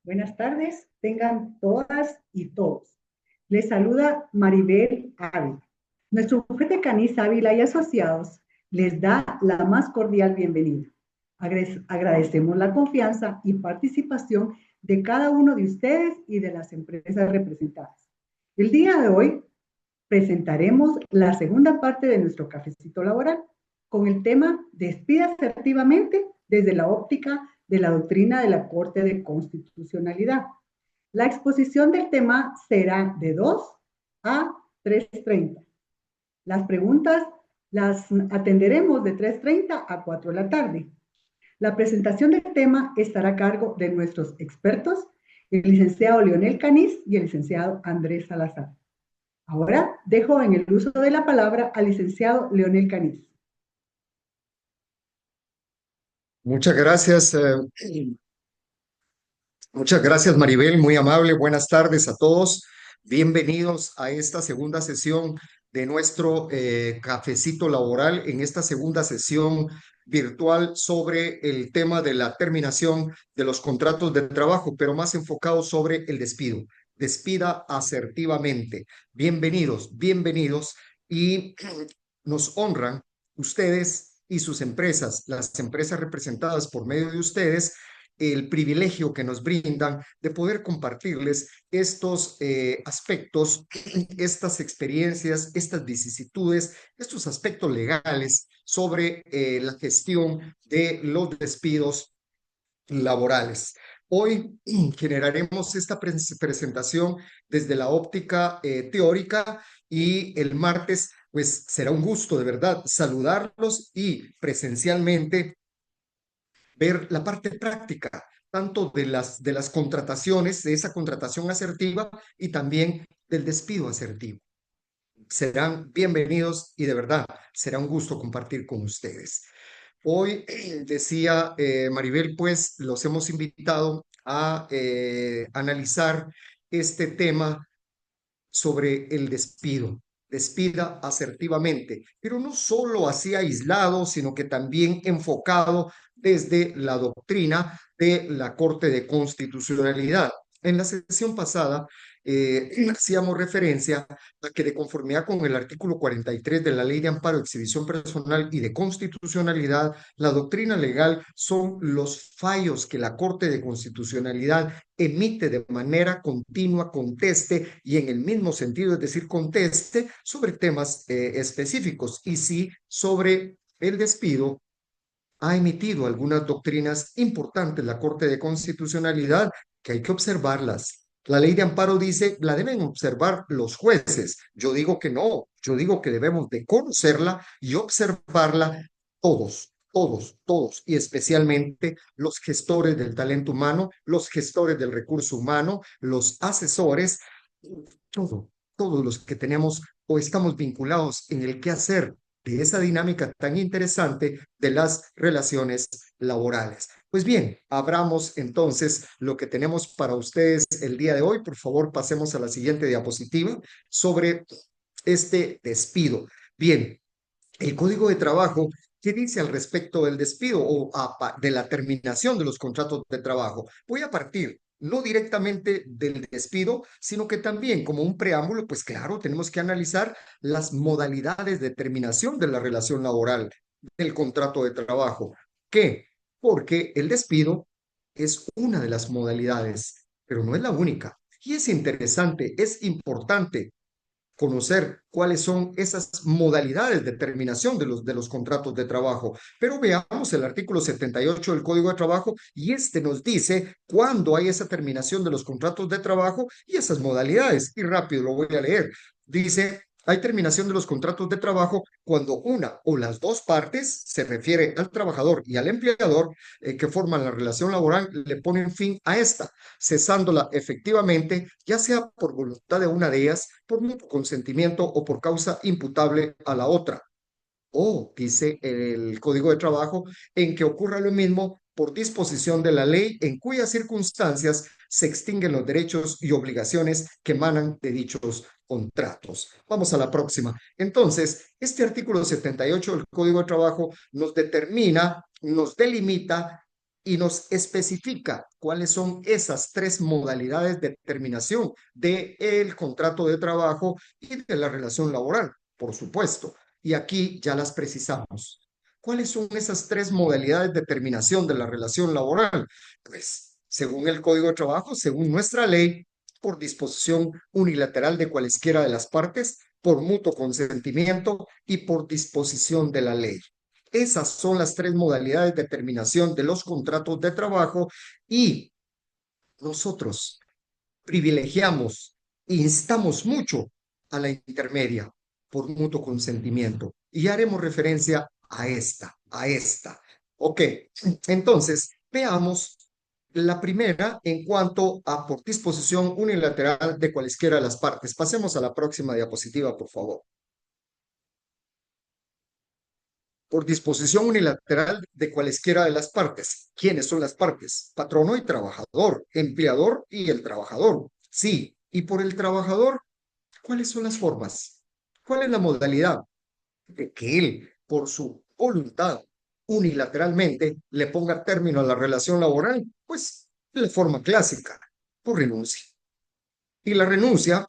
Buenas tardes, tengan todas y todos. Les saluda Maribel Ávila. Nuestro bufete Canis Ávila y Asociados les da la más cordial bienvenida. Agradecemos la confianza y participación de cada uno de ustedes y de las empresas representadas. El día de hoy presentaremos la segunda parte de nuestro cafecito laboral con el tema Despida asertivamente desde la óptica de la doctrina de la Corte de Constitucionalidad. La exposición del tema será de 2 a 3:30. Las preguntas las atenderemos de 3:30 a 4 de la tarde. La presentación del tema estará a cargo de nuestros expertos, el licenciado Leonel Canis y el licenciado Andrés Salazar. Ahora dejo en el uso de la palabra al licenciado Leonel Canis. Muchas gracias, muchas gracias Maribel, muy amable. Buenas tardes a todos. Bienvenidos a esta segunda sesión de nuestro cafecito laboral, en esta segunda sesión virtual sobre el tema de la terminación de los contratos de trabajo, pero más enfocado sobre el despido. Despida asertivamente. Bienvenidos, bienvenidos y nos honran ustedes y sus empresas, las empresas representadas por medio de ustedes, el privilegio que nos brindan de poder compartirles estos aspectos, estas experiencias, estas vicisitudes, estos aspectos legales sobre la gestión de los despidos laborales. Hoy generaremos esta presentación desde la óptica teórica y el martes, pues será un gusto de verdad saludarlos y presencialmente ver la parte práctica, tanto de las contrataciones, de esa contratación asertiva y también del despido asertivo. Serán bienvenidos y de verdad será un gusto compartir con ustedes. Hoy, decía Maribel, pues los hemos invitado a analizar este tema sobre el despido. Despida asertivamente, pero no solo así aislado, sino que también enfocado desde la doctrina de la Corte de Constitucionalidad. En la sesión pasada hacíamos referencia a que de conformidad con el artículo 43 de la Ley de Amparo, Exhibición Personal y de Constitucionalidad, la doctrina legal son los fallos que la Corte de Constitucionalidad emite de manera continua, conteste y en el mismo sentido, es decir, conteste sobre temas específicos. Y sí, sobre el despido, ha emitido algunas doctrinas importantes la Corte de Constitucionalidad que hay que observarlas. La ley de amparo dice, la deben observar los jueces. Yo digo que no, yo digo que debemos de conocerla y observarla todos, todos, todos, y especialmente los gestores del talento humano, los gestores del recurso humano, los asesores, todo, todos los que tenemos o estamos vinculados en el quehacer de esa dinámica tan interesante de las relaciones laborales. Pues bien, abramos entonces lo que tenemos para ustedes el día de hoy. Por favor, pasemos a la siguiente diapositiva sobre este despido. Bien, el Código de Trabajo, ¿qué dice al respecto del despido o de la terminación de los contratos de trabajo? Voy a partir no directamente del despido, sino que también como un preámbulo, pues claro, tenemos que analizar las modalidades de terminación de la relación laboral, del contrato de trabajo. ¿Qué? Porque el despido es una de las modalidades, pero no es la única. Y es interesante, es importante conocer cuáles son esas modalidades de terminación de los contratos de trabajo. Pero veamos el artículo 78 del Código de Trabajo y este nos dice cuándo hay esa terminación de los contratos de trabajo y esas modalidades. Y rápido lo voy a leer. Dice, hay terminación de los contratos de trabajo cuando una o las dos partes, se refiere al trabajador y al empleador que forman la relación laboral, le ponen fin a esta, cesándola efectivamente, ya sea por voluntad de una de ellas, por mutuo consentimiento o por causa imputable a la otra. O, dice el Código de Trabajo, en que ocurra lo mismo por disposición de la ley en cuyas circunstancias se extinguen los derechos y obligaciones que emanan de dichos contratos. Vamos a la próxima. Entonces, este artículo 78 del Código de Trabajo nos determina, nos delimita y nos especifica cuáles son esas tres modalidades de terminación del contrato de trabajo y de la relación laboral, por supuesto. Y aquí ya las precisamos. ¿Cuáles son esas tres modalidades de terminación de la relación laboral? Pues, según el Código de Trabajo, según nuestra ley, por disposición unilateral de cualesquiera de las partes, por mutuo consentimiento y por disposición de la ley. Esas son las tres modalidades de terminación de los contratos de trabajo y nosotros privilegiamos, instamos mucho a la intermedia por mutuo consentimiento y haremos referencia a esta. Ok, entonces veamos la primera en cuanto a por disposición unilateral de cualesquiera de las partes. Pasemos a la próxima diapositiva, por favor. Por disposición unilateral de cualesquiera de las partes. ¿Quiénes son las partes? Patrono y trabajador, empleador y el trabajador. Sí, y por el trabajador, ¿cuáles son las formas? ¿Cuál es la modalidad? De que él, por su voluntad, unilateralmente, le ponga término a la relación laboral, pues la forma clásica, por renuncia. Y la renuncia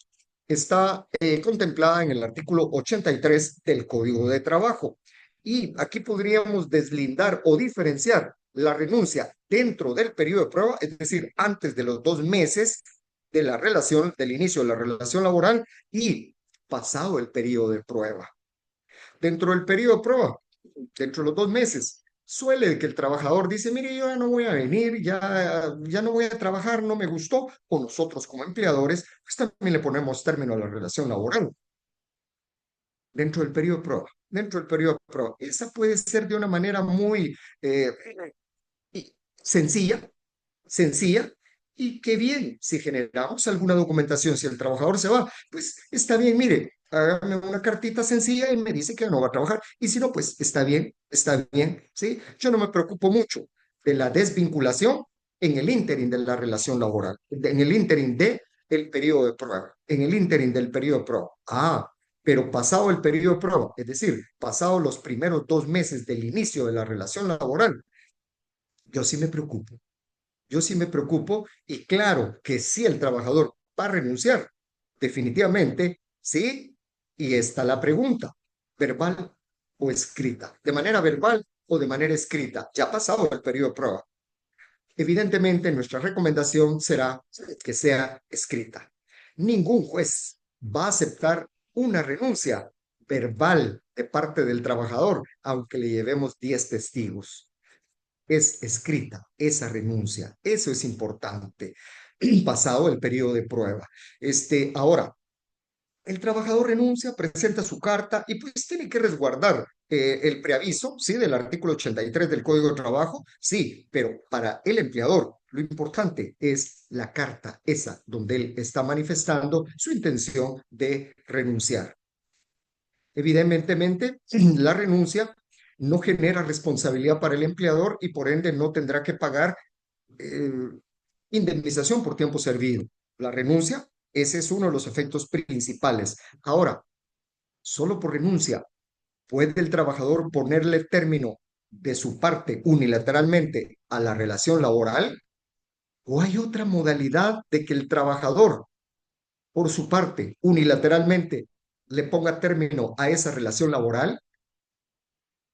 está contemplada en el artículo 83 del Código de Trabajo. Y aquí podríamos deslindar o diferenciar la renuncia dentro del periodo de prueba, es decir, antes de los 2 meses de la relación, del inicio de la relación laboral y pasado el periodo de prueba. Dentro del periodo de prueba, dentro de los 2 meses, suele que el trabajador dice, mire, yo ya no voy a venir, ya no voy a trabajar, no me gustó, o nosotros como empleadores, pues también le ponemos término a la relación laboral dentro del periodo de prueba. Dentro del periodo de prueba. Esa puede ser de una manera muy sencilla, sencilla, y qué bien, si generamos alguna documentación, si el trabajador se va, pues está bien, mire, hágame una cartita sencilla y me dice que no va a trabajar, y si no, pues está bien, ¿sí? Yo no me preocupo mucho de la desvinculación en el ínterin de la relación laboral, en el ínterin de el periodo de prueba, en el ínterin del periodo de prueba. Pero pasado el periodo de prueba, es decir, pasado los primeros 2 meses del inicio de la relación laboral, yo sí me preocupo. Yo sí me preocupo y claro que si el trabajador va a renunciar, definitivamente, sí. Y está la pregunta, verbal o escrita, de manera verbal o de manera escrita, ya pasado el periodo de prueba. Evidentemente, nuestra recomendación será que sea escrita. Ningún juez va a aceptar una renuncia verbal de parte del trabajador, aunque le llevemos 10 testigos. Es escrita esa renuncia. Eso es importante. Pasado el periodo de prueba. Ahora, el trabajador renuncia, presenta su carta y pues tiene que resguardar el preaviso, ¿sí? Del artículo 83 del Código de Trabajo, sí, pero para el empleador lo importante es la carta esa donde él está manifestando su intención de renunciar. Evidentemente, la renuncia no genera responsabilidad para el empleador y por ende no tendrá que pagar eh, indemnización por tiempo servido. La renuncia, ese es uno de los efectos principales. Ahora, solo por renuncia, ¿puede el trabajador ponerle término de su parte unilateralmente a la relación laboral? ¿O hay otra modalidad de que el trabajador, por su parte, unilateralmente, le ponga término a esa relación laboral?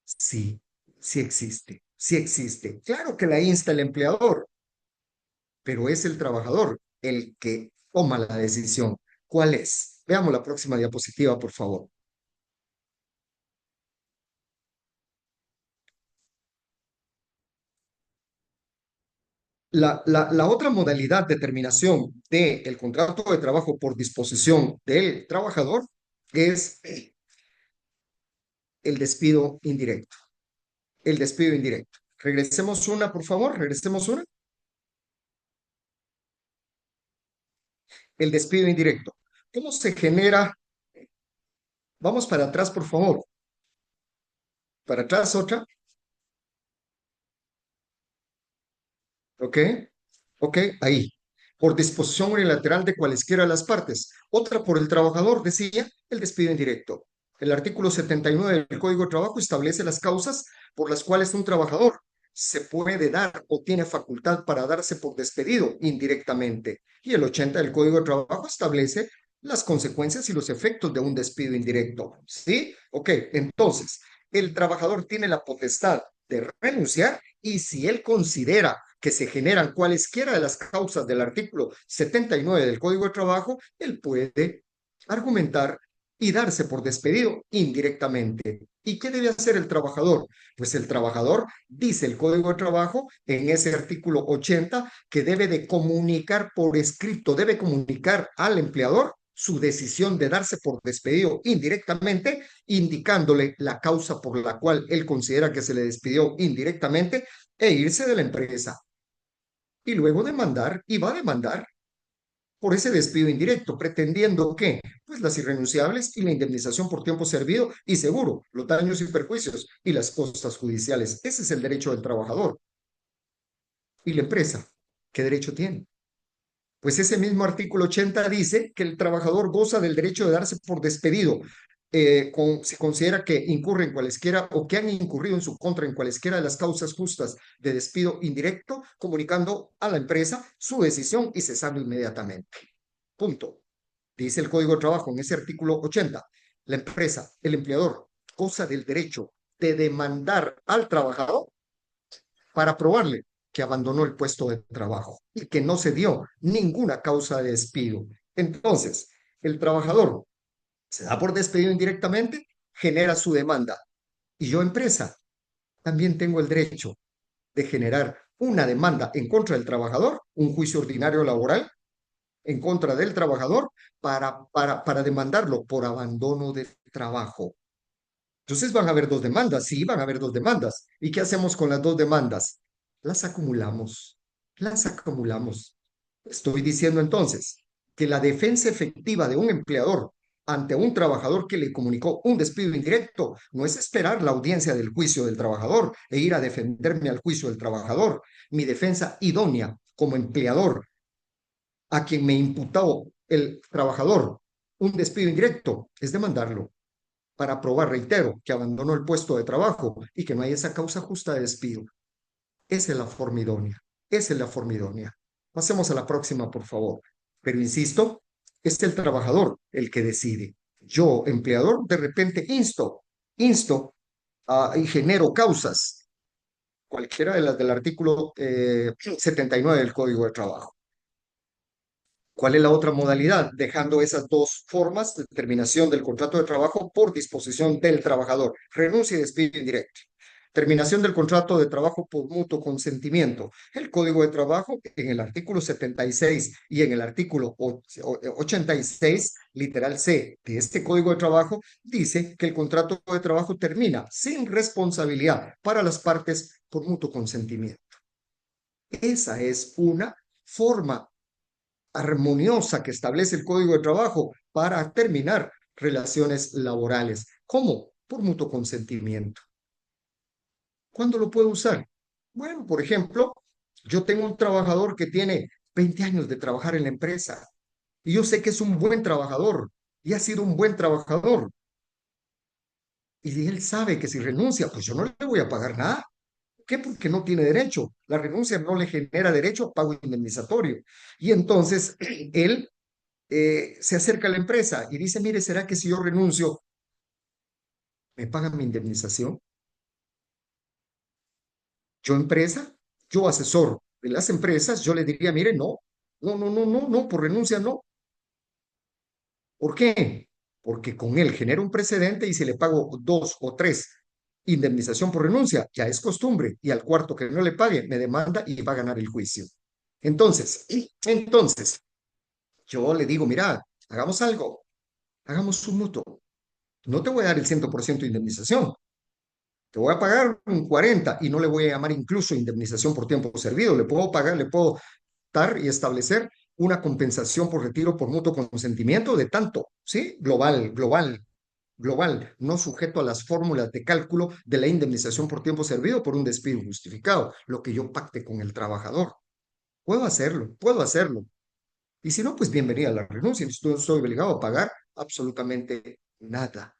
Sí, sí existe, sí existe. Claro que la insta el empleador, pero es el trabajador el que toma la decisión. ¿Cuál es? Veamos la próxima diapositiva, por favor. La otra modalidad de terminación del contrato de trabajo por disposición del trabajador es el despido indirecto. El despido indirecto. Regresemos una, por favor, regresemos una. El despido indirecto. ¿Cómo se genera? Vamos para atrás, por favor. Para atrás otra. ¿Ok? Ok, ahí. Por disposición unilateral de cualesquiera de las partes. Otra por el trabajador, decía, el despido indirecto. El artículo 79 del Código de Trabajo establece las causas por las cuales un trabajador se puede dar o tiene facultad para darse por despedido indirectamente. Y el 80 del Código de Trabajo establece las consecuencias y los efectos de un despido indirecto. ¿Sí? Ok, entonces, el trabajador tiene la potestad de renunciar y si él considera que se generan cualesquiera de las causas del artículo 79 del Código de Trabajo, él puede argumentar y darse por despedido indirectamente. ¿Y qué debe hacer el trabajador? Pues el trabajador, dice el Código de Trabajo en ese artículo 80, que debe de comunicar por escrito, debe comunicar al empleador su decisión de darse por despedido indirectamente, indicándole la causa por la cual él considera que se le despidió indirectamente e irse de la empresa. Y luego demandar, y va a demandar por ese despido indirecto, pretendiendo que, pues, las irrenunciables y la indemnización por tiempo servido y seguro, los daños y perjuicios y las costas judiciales. Ese es el derecho del trabajador. ¿Y la empresa? ¿Qué derecho tiene? Pues ese mismo artículo 80 dice que el trabajador goza del derecho de darse por despedido si considera que incurre en cualesquiera o que han incurrido en su contra en cualesquiera de las causas justas de despido indirecto, comunicando a la empresa su decisión y cesando inmediatamente. Punto. Dice el Código de Trabajo en ese artículo 80. La empresa, el empleador, goza del derecho de demandar al trabajador para probarle que abandonó el puesto de trabajo y que no se dio ninguna causa de despido. Entonces, el trabajador se da por despedido indirectamente, genera su demanda. Y yo, empresa, también tengo el derecho de generar una demanda en contra del trabajador, un juicio ordinario laboral en contra del trabajador para demandarlo por abandono de trabajo. Entonces van a haber dos demandas, sí, van a haber dos demandas. ¿Y qué hacemos con las dos demandas? Las acumulamos, las acumulamos. Estoy diciendo entonces que la defensa efectiva de un empleador ante un trabajador que le comunicó un despido indirecto no es esperar la audiencia del juicio del trabajador e ir a defenderme al juicio del trabajador. Mi defensa idónea como empleador a quien me imputó el trabajador un despido indirecto es demandarlo para probar, reitero, que abandonó el puesto de trabajo y que no hay esa causa justa de despido. Esa es la forma idónea. Esa es la forma idónea. Pasemos a la próxima, por favor. Pero insisto, es el trabajador el que decide. Yo, empleador, de repente insto y genero causas, cualquiera de las del artículo 79 del Código de Trabajo. ¿Cuál es la otra modalidad? Dejando esas dos formas de terminación del contrato de trabajo por disposición del trabajador. Renuncia y despido indirecto. Terminación del contrato de trabajo por mutuo consentimiento. El Código de Trabajo, en el artículo 76 y en el artículo 86, literal C de este Código de Trabajo, dice que el contrato de trabajo termina sin responsabilidad para las partes por mutuo consentimiento. Esa es una forma armoniosa que establece el Código de Trabajo para terminar relaciones laborales. ¿Cómo? Por mutuo consentimiento. ¿Cuándo lo puedo usar? Bueno, por ejemplo, yo tengo un trabajador que tiene 20 años de trabajar en la empresa y yo sé que es un buen trabajador y ha sido un buen trabajador. Y él sabe que si renuncia, pues yo no le voy a pagar nada. ¿Por qué? Porque no tiene derecho. La renuncia no le genera derecho a pago indemnizatorio. Y entonces él se acerca a la empresa y dice, mire, ¿será que si yo renuncio, me pagan mi indemnización? Yo empresa, yo asesor de las empresas, yo le diría, mire, no, no, no, no, no, no, por renuncia no. ¿Por qué? Porque con él genera un precedente y si le pago dos o tres indemnización por renuncia, ya es costumbre y al cuarto que no le pague, me demanda y va a ganar el juicio. Entonces, yo le digo, mira, hagamos algo, hagamos un mutuo. No te voy a dar el 100% de indemnización, te voy a pagar un 40 y no le voy a llamar incluso indemnización por tiempo servido, le puedo pagar, le puedo dar y establecer una compensación por retiro por mutuo consentimiento de tanto, ¿sí? Global, global, global, no sujeto a las fórmulas de cálculo de la indemnización por tiempo servido por un despido justificado, lo que yo pacte con el trabajador. Puedo hacerlo, puedo hacerlo. Y si no, pues bienvenida a la renuncia. No estoy obligado a pagar absolutamente nada.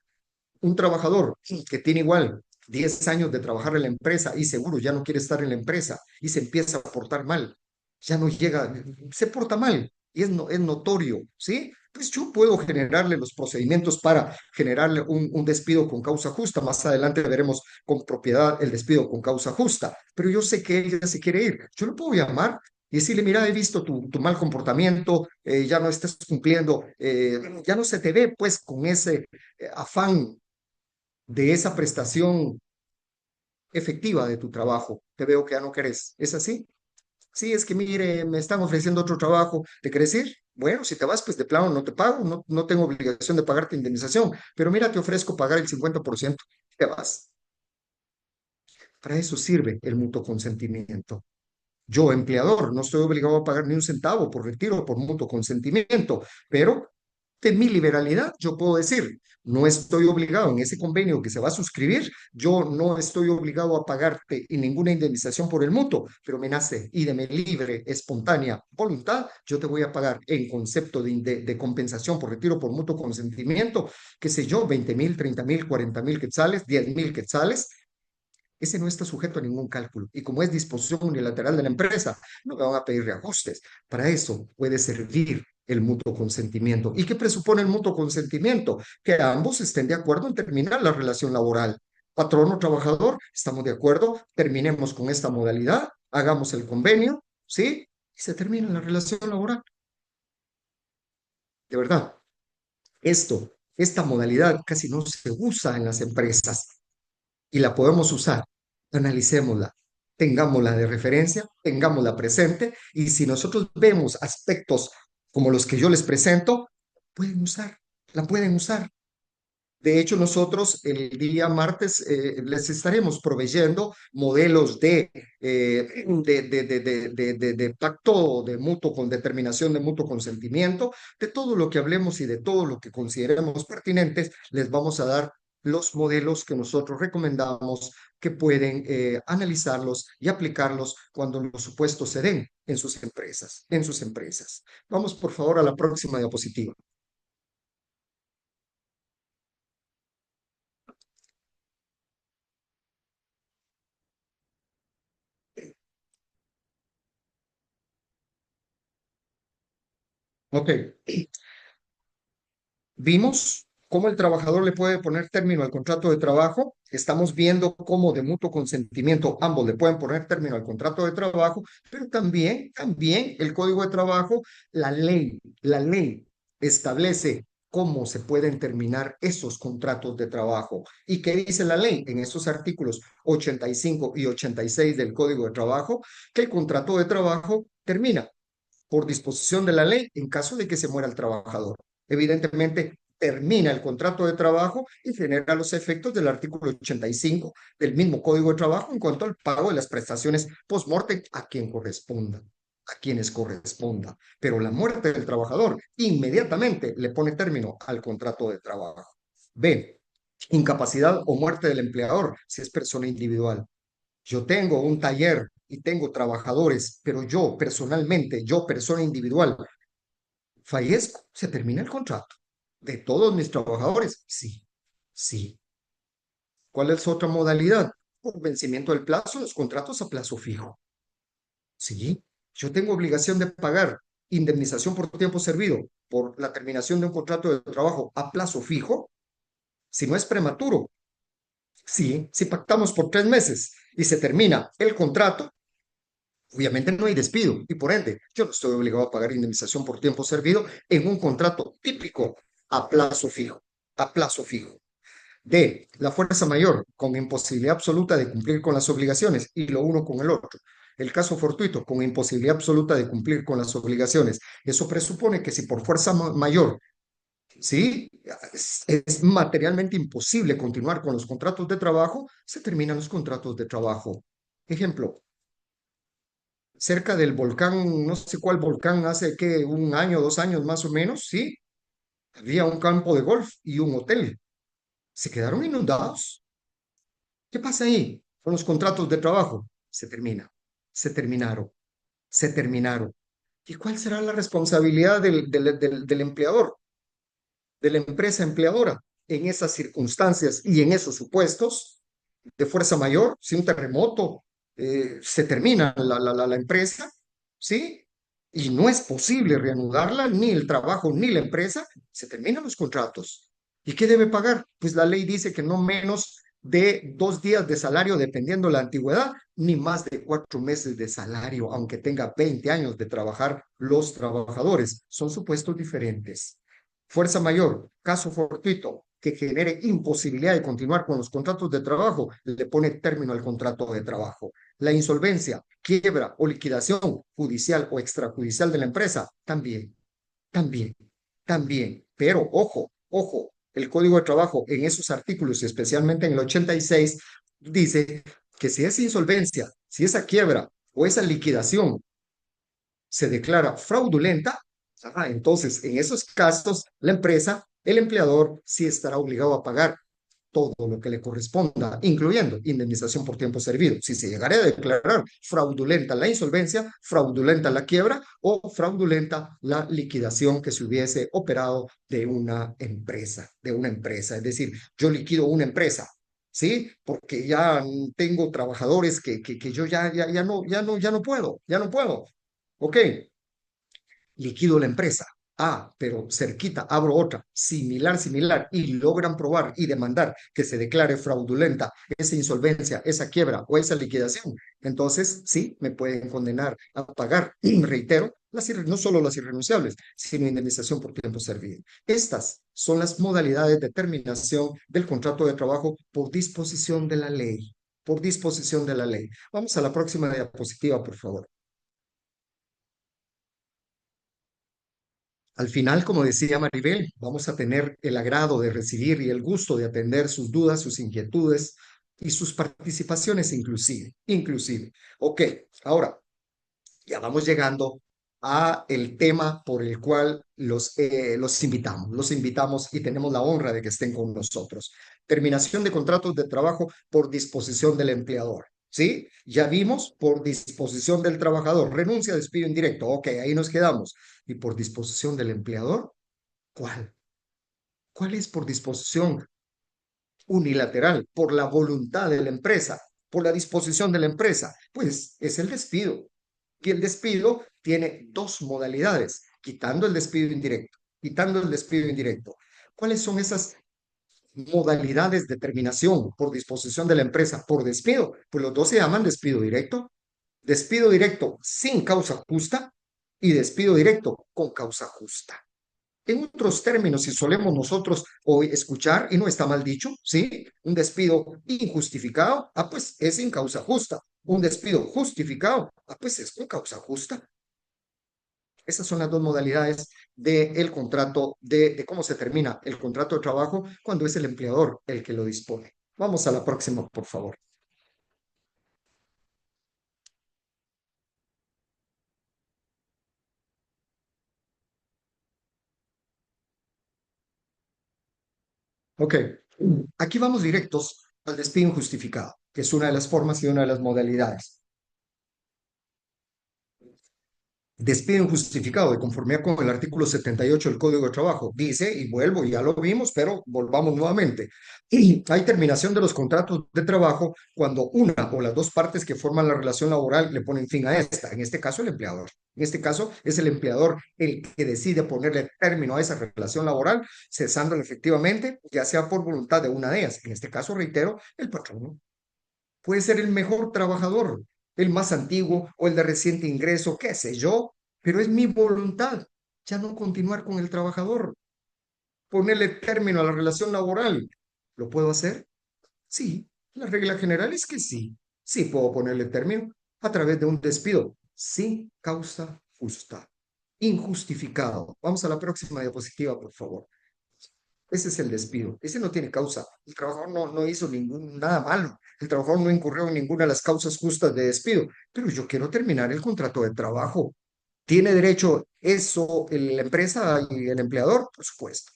Un trabajador que tiene igual 10 años de trabajar en la empresa y seguro ya no quiere estar en la empresa y se empieza a portar mal, ya no llega, se porta mal y es notorio, ¿sí? Pues yo puedo generarle los procedimientos para generarle un despido con causa justa. Más adelante veremos con propiedad el despido con causa justa, pero yo sé que ella se quiere ir. Yo lo puedo llamar y decirle, mira, he visto tu mal comportamiento, ya no estás cumpliendo, ya no se te ve pues con ese afán de esa prestación efectiva de tu trabajo. Te veo que ya no querés. ¿Es así? Sí, es que mire, me están ofreciendo otro trabajo. ¿Te querés ir? Bueno, si te vas, pues de plano no te pago, no tengo obligación de pagarte indemnización, pero mira, te ofrezco pagar el 50%. Te vas. Para eso sirve el mutuo consentimiento. Yo, empleador, no estoy obligado a pagar ni un centavo por retiro o por mutuo consentimiento, pero de mi liberalidad yo puedo decir, no estoy obligado en ese convenio que se va a suscribir, yo no estoy obligado a pagarte ninguna indemnización por el mutuo, pero me nace y de mi libre, espontánea voluntad, yo te voy a pagar en concepto de compensación por retiro por mutuo consentimiento, qué sé yo, 20,000, 30,000, 40,000 quetzales, 10,000 quetzales, ese no está sujeto a ningún cálculo. Y como es disposición unilateral de la empresa, no me van a pedir reajustes. Para eso puede servir el mutuo consentimiento. ¿Y qué presupone el mutuo consentimiento? Que ambos estén de acuerdo en terminar la relación laboral. Patrón o trabajador, estamos de acuerdo, terminemos con esta modalidad, hagamos el convenio, ¿sí? Y se termina la relación laboral. De verdad, esta modalidad casi no se usa en las empresas y la podemos usar. Analicémosla, tengámosla de referencia, tengámosla presente y si nosotros vemos aspectos como los que yo les presento, pueden usar, la pueden usar. De hecho, nosotros el día martes les estaremos proveyendo modelos de pacto de mutuo con determinación de mutuo consentimiento, de todo lo que hablemos y de todo lo que consideremos pertinentes, les vamos a dar los modelos que nosotros recomendamos que pueden analizarlos y aplicarlos cuando los supuestos se den en sus empresas, en sus empresas. Vamos, por favor, a la próxima diapositiva. Ok. Vimos cómo el trabajador le puede poner término al contrato de trabajo. Estamos viendo cómo de mutuo consentimiento ambos le pueden poner término al contrato de trabajo, pero también el Código de Trabajo, la ley establece cómo se pueden terminar esos contratos de trabajo. ¿Y qué dice la ley en estos artículos 85 y 86 del Código de Trabajo? Que el contrato de trabajo termina por disposición de la ley en caso de que se muera el trabajador. Evidentemente, termina el contrato de trabajo y genera los efectos del artículo 85 del mismo Código de Trabajo en cuanto al pago de las prestaciones post-mortem a quien corresponda, a quienes corresponda. Pero la muerte del trabajador inmediatamente le pone término al contrato de trabajo. B. Incapacidad o muerte del empleador si es persona individual. Yo tengo un taller y tengo trabajadores, pero yo personalmente, yo persona individual, fallezco, se termina el contrato. ¿De todos mis trabajadores? Sí, sí. ¿Cuál es otra modalidad? Por vencimiento del plazo, los contratos a plazo fijo. Sí, yo tengo obligación de pagar indemnización por tiempo servido por la terminación de un contrato de trabajo a plazo fijo, si no es prematuro. Sí, si pactamos por 3 meses y se termina el contrato, obviamente no hay despido y por ende yo no estoy obligado a pagar indemnización por tiempo servido en un contrato típico a plazo fijo, a plazo fijo. D, la fuerza mayor con imposibilidad absoluta de cumplir con las obligaciones y lo uno con el otro. El caso fortuito con imposibilidad absoluta de cumplir con las obligaciones. Eso presupone que si por fuerza mayor, ¿sí? Es materialmente imposible continuar con los contratos de trabajo, se terminan los contratos de trabajo. Ejemplo, cerca del volcán, no sé cuál volcán, hace que 1 año, 2 años más o menos, sí, había un campo de golf y un hotel. Se quedaron inundados. ¿Qué pasa ahí con los contratos de trabajo? Se termina, se terminaron, se terminaron. ¿Y cuál será la responsabilidad del empleador, de la empresa empleadora en esas circunstancias y en esos supuestos? de fuerza mayor, si un terremoto, se termina la empresa, ¿sí? Y no es posible reanudarla, ni el trabajo, ni la empresa, se terminan los contratos. ¿Y qué debe pagar? Pues la ley dice que no menos de 2 días de salario, dependiendo la antigüedad, ni más de 4 meses de salario, aunque tenga 20 años de trabajar los trabajadores. Son supuestos diferentes. Fuerza mayor, caso fortuito, que genere imposibilidad de continuar con los contratos de trabajo, le pone término al contrato de trabajo. La insolvencia, quiebra o liquidación judicial o extrajudicial de la empresa, también, también, también. Pero ojo, ojo, el Código de Trabajo en esos artículos, especialmente en el 86, dice que si esa insolvencia, si esa quiebra o esa liquidación se declara fraudulenta, entonces en esos casos la empresa, el empleador, sí estará obligado a pagar todo lo que le corresponda, incluyendo indemnización por tiempo servido. Si se llegara a declarar fraudulenta la insolvencia, fraudulenta la quiebra o fraudulenta la liquidación que se hubiese operado de una empresa. Es decir, yo liquido una empresa, ¿sí? Porque ya tengo trabajadores que yo ya no puedo. Ok, liquido la empresa. Ah, pero cerquita abro otra, similar, y logran probar y demandar que se declare fraudulenta esa insolvencia, esa quiebra o esa liquidación. Entonces, sí, me pueden condenar a pagar, reitero, no solo las irrenunciables, sino indemnización por tiempo servido. Estas son las modalidades de terminación del contrato de trabajo por disposición de la ley. Por disposición de la ley. Vamos a la próxima diapositiva, por favor. Al final, como decía Maribel, vamos a tener el agrado de recibir y el gusto de atender sus dudas, sus inquietudes y sus participaciones inclusive. Ok, ahora ya vamos llegando a el tema por el cual los invitamos y tenemos la honra de que estén con nosotros. Terminación de contratos de trabajo por disposición del empleador. ¿Sí? Ya vimos por disposición del trabajador, renuncia, despido indirecto. Ok, ahí nos quedamos. ¿Y por disposición del empleador? ¿Cuál? ¿Cuál es por disposición unilateral? Por la voluntad de la empresa, por la disposición de la empresa. Pues es el despido. Y el despido tiene dos modalidades, quitando el despido indirecto, quitando el despido indirecto. ¿Cuáles son esas modalidades de terminación por disposición de la empresa por despido? Pues los dos se llaman despido directo sin causa justa y despido directo con causa justa. En otros términos, si solemos nosotros hoy escuchar, y no está mal dicho, ¿sí? Un despido injustificado, pues es sin causa justa. Un despido justificado, pues es con causa justa. Esas son las dos modalidades del contrato, de cómo se termina el contrato de trabajo cuando es el empleador el que lo dispone. Vamos a la próxima, por favor. Ok, aquí vamos directos al despido injustificado, que es una de las formas y una de las modalidades. Despido injustificado de conformidad con el artículo 78 del Código de Trabajo. Dice, y vuelvo, ya lo vimos, pero volvamos nuevamente. Y hay terminación de los contratos de trabajo cuando una o las dos partes que forman la relación laboral le ponen fin a esta. En este caso, el empleador. En este caso, es el empleador el que decide ponerle término a esa relación laboral, cesándola efectivamente, ya sea por voluntad de una de ellas. En este caso, reitero, el patrón. Puede ser el mejor trabajador, el más antiguo o el de reciente ingreso, qué sé yo, pero es mi voluntad ya no continuar con el trabajador, ponerle término a la relación laboral. ¿Lo puedo hacer? Sí, la regla general es que sí. Sí puedo ponerle término a través de un despido sin causa justa, injustificado. Vamos a la próxima diapositiva, por favor. Ese es el despido. Ese no tiene causa. El trabajador no hizo nada malo. El trabajador no incurrió en ninguna de las causas justas de despido. Pero yo quiero terminar el contrato de trabajo. ¿Tiene derecho eso la empresa y el empleador? Por supuesto.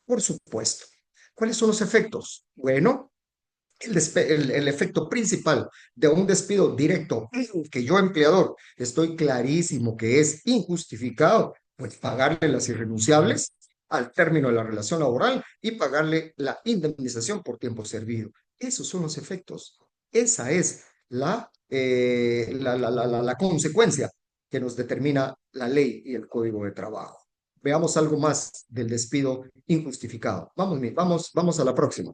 Por supuesto. ¿Cuáles son los efectos? Bueno, el efecto principal de un despido directo que yo empleador estoy clarísimo que es injustificado, pues pagarle las irrenunciables al término de la relación laboral y pagarle la indemnización por tiempo servido. Esos son los efectos. Esa es la consecuencia que nos determina la ley y el código de trabajo. Veamos algo más del despido injustificado. Vamos a la próxima.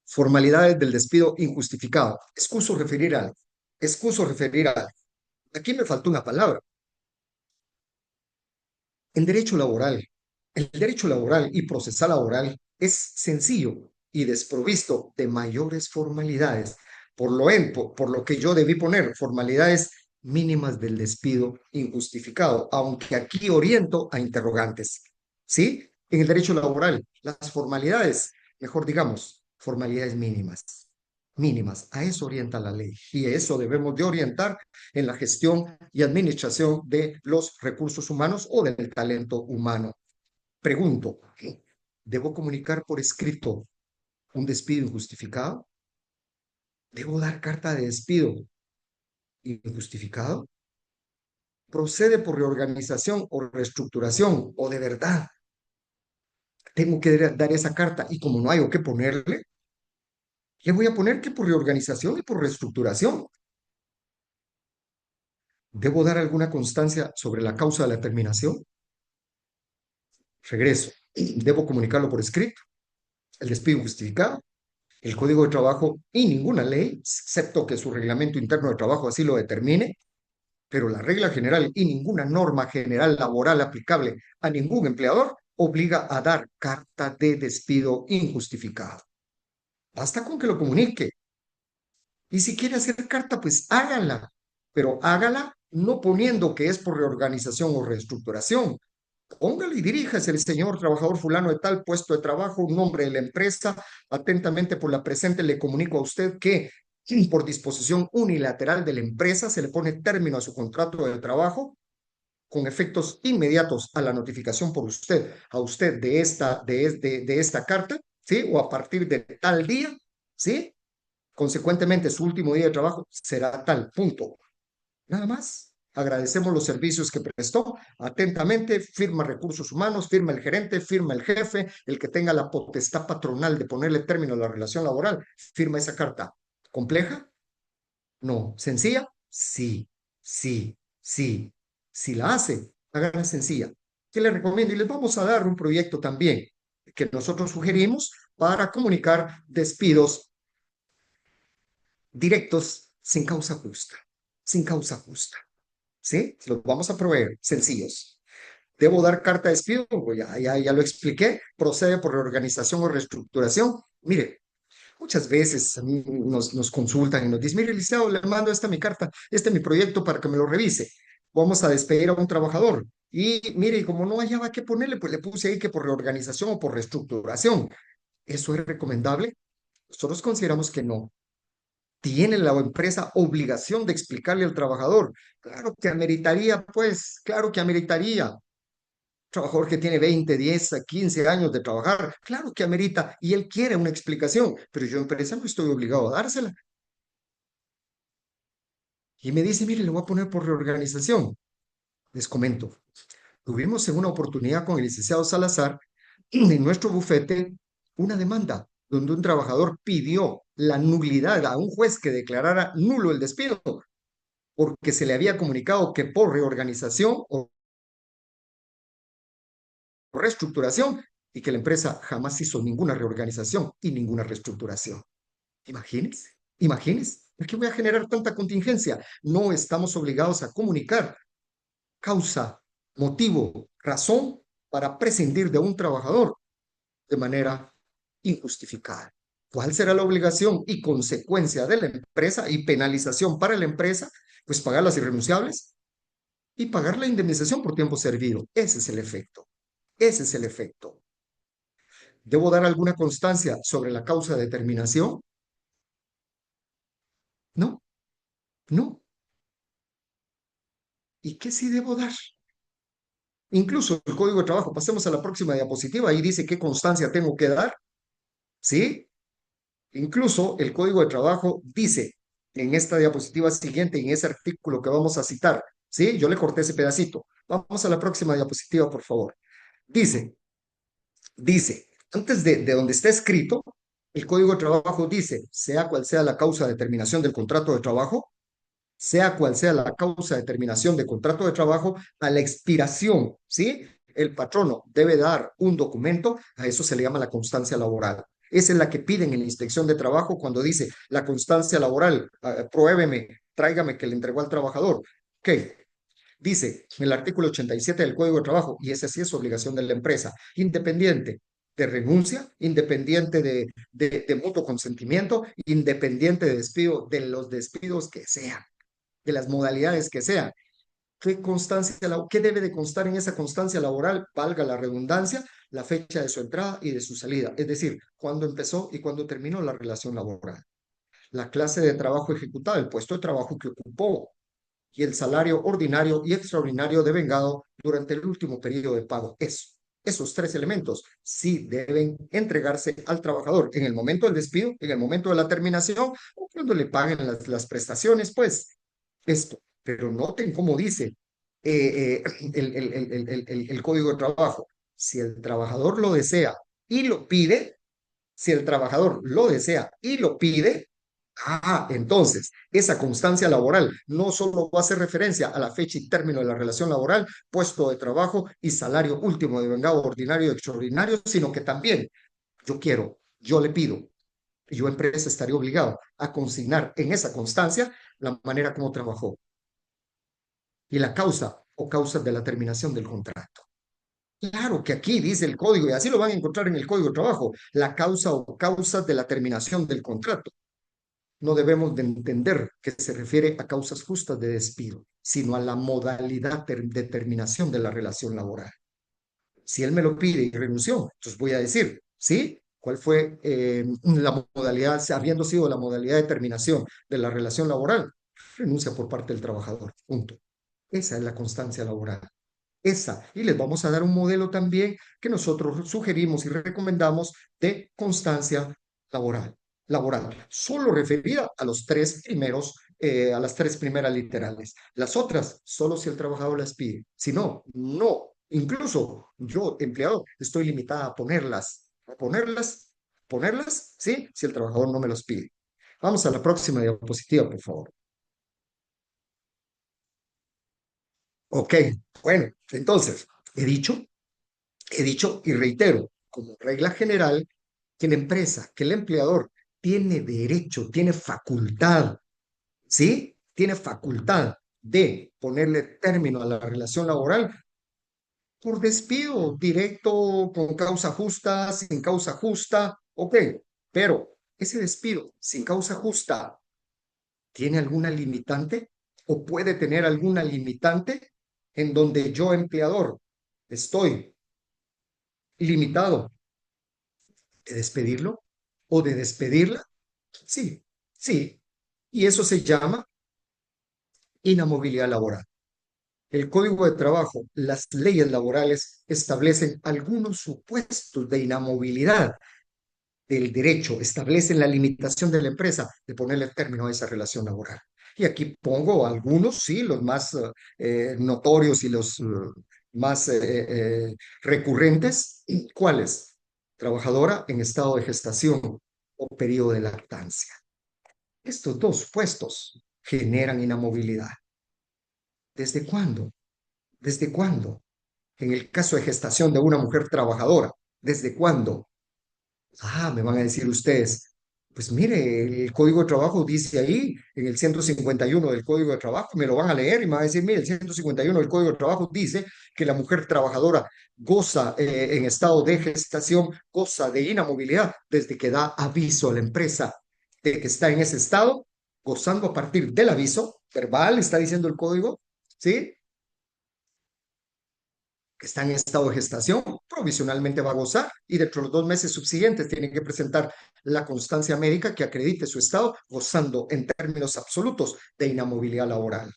Formalidades del despido injustificado. Excuso referir a algo. Excuso referir a algo. Aquí me faltó una palabra. El derecho laboral. El derecho laboral y procesal laboral es sencillo y desprovisto de mayores formalidades, por lo que yo debí poner formalidades mínimas del despido injustificado, aunque aquí oriento a interrogantes. ¿Sí? En el derecho laboral, las formalidades, mejor digamos, formalidades mínimas. Mínimas, a eso orienta la ley y eso debemos de orientar en la gestión y administración de los recursos humanos o del talento humano. Pregunto, ¿debo comunicar por escrito un despido injustificado? ¿Debo dar carta de despido injustificado? ¿Procede por reorganización o reestructuración? ¿O de verdad tengo que dar esa carta y como no hay o qué ponerle, le voy a poner que por reorganización y por reestructuración? ¿Debo dar alguna constancia sobre la causa de la terminación? Regreso. ¿Debo comunicarlo por escrito? El despido injustificado, el Código de Trabajo y ninguna ley, excepto que su reglamento interno de trabajo así lo determine, pero la regla general y ninguna norma general laboral aplicable a ningún empleador obliga a dar carta de despido injustificado. Basta con que lo comunique. Y si quiere hacer carta, pues hágala, pero hágala no poniendo que es por reorganización o reestructuración. Póngale y diríjase el señor trabajador fulano de tal puesto de trabajo, un nombre de la empresa. Atentamente por la presente le comunico a usted que por disposición unilateral de la empresa se le pone término a su contrato de trabajo con efectos inmediatos a la notificación por usted, a usted de esta carta, ¿sí? O a partir de tal día, ¿sí? Consecuentemente, su último día de trabajo será tal, punto. Nada más. Agradecemos los servicios que prestó. Atentamente, firma Recursos Humanos, firma el gerente, firma el jefe, el que tenga la potestad patronal de ponerle término a la relación laboral, firma esa carta. ¿Compleja? No. ¿Sencilla? Sí, sí, sí. Si la hace, hágala sencilla. ¿Qué le recomiendo? Y les vamos a dar un proyecto también que nosotros sugerimos para comunicar despidos directos sin causa justa. Sin causa justa. ¿Sí? Los vamos a proveer sencillos. ¿Debo dar carta de despido? Pues ya lo expliqué. Procede por reorganización o reestructuración. Mire, muchas veces a mí nos consultan y nos dicen, mire, licenciado, le mando esta mi carta, este es mi proyecto para que me lo revise. Vamos a despedir a un trabajador. Y mire, como no hallaba qué ponerle, pues le puse ahí que por reorganización o por reestructuración. ¿Eso es recomendable? Nosotros consideramos que no. ¿Tiene la empresa obligación de explicarle al trabajador? Claro que ameritaría, pues, claro que ameritaría. Trabajador que tiene 20, 10, 15 años de trabajar, claro que amerita y él quiere una explicación, pero yo empresa no estoy obligado a dársela. Y me dice, mire, le voy a poner por reorganización. Les comento, tuvimos en una oportunidad con el licenciado Salazar en nuestro bufete una demanda donde un trabajador pidió la nulidad a un juez que declarara nulo el despido porque se le había comunicado que por reorganización o reestructuración y que la empresa jamás hizo ninguna reorganización y ninguna reestructuración. Imagínense, imagínense. ¿Por qué voy a generar tanta contingencia? No estamos obligados a comunicar causa, motivo, razón para prescindir de un trabajador de manera injustificada. ¿Cuál será la obligación y consecuencia de la empresa y penalización para la empresa? Pues pagar las irrenunciables y pagar la indemnización por tiempo servido. Ese es el efecto. Ese es el efecto. ¿Debo dar alguna constancia sobre la causa de terminación? No, no. ¿Y qué sí debo dar? Incluso el código de trabajo, pasemos a la próxima diapositiva, ahí dice qué constancia tengo que dar, ¿sí? Incluso el código de trabajo dice en esta diapositiva siguiente, en ese artículo que vamos a citar, ¿sí? Yo le corté ese pedacito. Vamos a la próxima diapositiva, por favor. Dice, Antes de donde está escrito, el Código de Trabajo dice, sea cual sea la causa de terminación del contrato de trabajo, sea cual sea la causa de terminación de contrato de trabajo, a la expiración, ¿sí? El patrono debe dar un documento, a eso se le llama la constancia laboral. Esa es la que piden en la inspección de trabajo cuando dice la constancia laboral, pruébeme, tráigame que le entregó al trabajador. Ok, dice en el artículo 87 del Código de Trabajo, y esa sí es obligación de la empresa, independiente de renuncia, independiente de mutuo consentimiento, independiente de despido, de los despidos que sean, de las modalidades que sean. ¿Qué debe de constar en esa constancia laboral? Valga la redundancia, la fecha de su entrada y de su salida, es decir, cuándo empezó y cuándo terminó la relación laboral, la clase de trabajo ejecutada, el puesto de trabajo que ocupó y el salario ordinario y extraordinario devengado durante el último periodo de pago. Esos tres elementos sí deben entregarse al trabajador en el momento del despido, en el momento de la terminación o cuando le paguen las prestaciones, pues esto. Pero noten cómo dice el Código de Trabajo. Si el trabajador lo desea y lo pide, si el trabajador lo desea y lo pide, entonces esa constancia laboral no solo va a hacer referencia a la fecha y término de la relación laboral, puesto de trabajo y salario último de vengado ordinario y extraordinario, sino que también yo le pido, y yo empresa estaría obligado a consignar en esa constancia la manera como trabajó y la causa o causas de la terminación del contrato. Claro que aquí dice el código, y así lo van a encontrar en el Código de Trabajo, la causa o causas de la terminación del contrato. No debemos de entender que se refiere a causas justas de despido, sino a la modalidad de terminación de la relación laboral. Si él me lo pide y renunció, entonces voy a decir, ¿sí? ¿Cuál fue la modalidad, habiendo sido la modalidad de terminación de la relación laboral? Renuncia por parte del trabajador, punto. Esa es la constancia laboral. Esa. Y les vamos a dar un modelo también que nosotros sugerimos y recomendamos de constancia laboral. Solo referida a los tres primeros, a las tres primeras literales. Las otras, solo si el trabajador las pide. Si no, no. Incluso yo, empleado, estoy limitada a ponerlas, ¿sí? Si el trabajador no me los pide. Vamos a la próxima diapositiva, por favor. Ok, bueno, entonces, he dicho y reitero, como regla general, que la empresa, que el empleador tiene derecho, tiene facultad, ¿sí? Tiene facultad de ponerle término a la relación laboral por despido directo, con causa justa, sin causa justa, ok, pero ese despido sin causa justa tiene alguna limitante o puede tener alguna limitante en donde yo, empleador, estoy limitado de despedirlo o de despedirla. Sí, sí. Y eso se llama inamovilidad laboral. El Código de Trabajo, las leyes laborales establecen algunos supuestos de inamovilidad del derecho, establecen la limitación de la empresa de ponerle término a esa relación laboral. Y aquí pongo algunos, sí, los más notorios y los más recurrentes. ¿Cuáles? Trabajadora en estado de gestación o periodo de lactancia. Estos dos puestos generan inamovilidad. ¿Desde cuándo? ¿Desde cuándo? En el caso de gestación de una mujer trabajadora, ¿desde cuándo? Me van a decir ustedes, pues mire, el Código de Trabajo dice ahí, en el 151 del Código de Trabajo, me lo van a leer y me van a decir, mire, el 151 del Código de Trabajo dice que la mujer trabajadora goza en estado de gestación, goza de inamovilidad desde que da aviso a la empresa de que está en ese estado, gozando a partir del aviso verbal, está diciendo el Código, ¿sí? Que está en estado de gestación, provisionalmente va a gozar y dentro de los 2 meses subsiguientes tiene que presentar la constancia médica que acredite su estado, gozando en términos absolutos de inamovilidad laboral.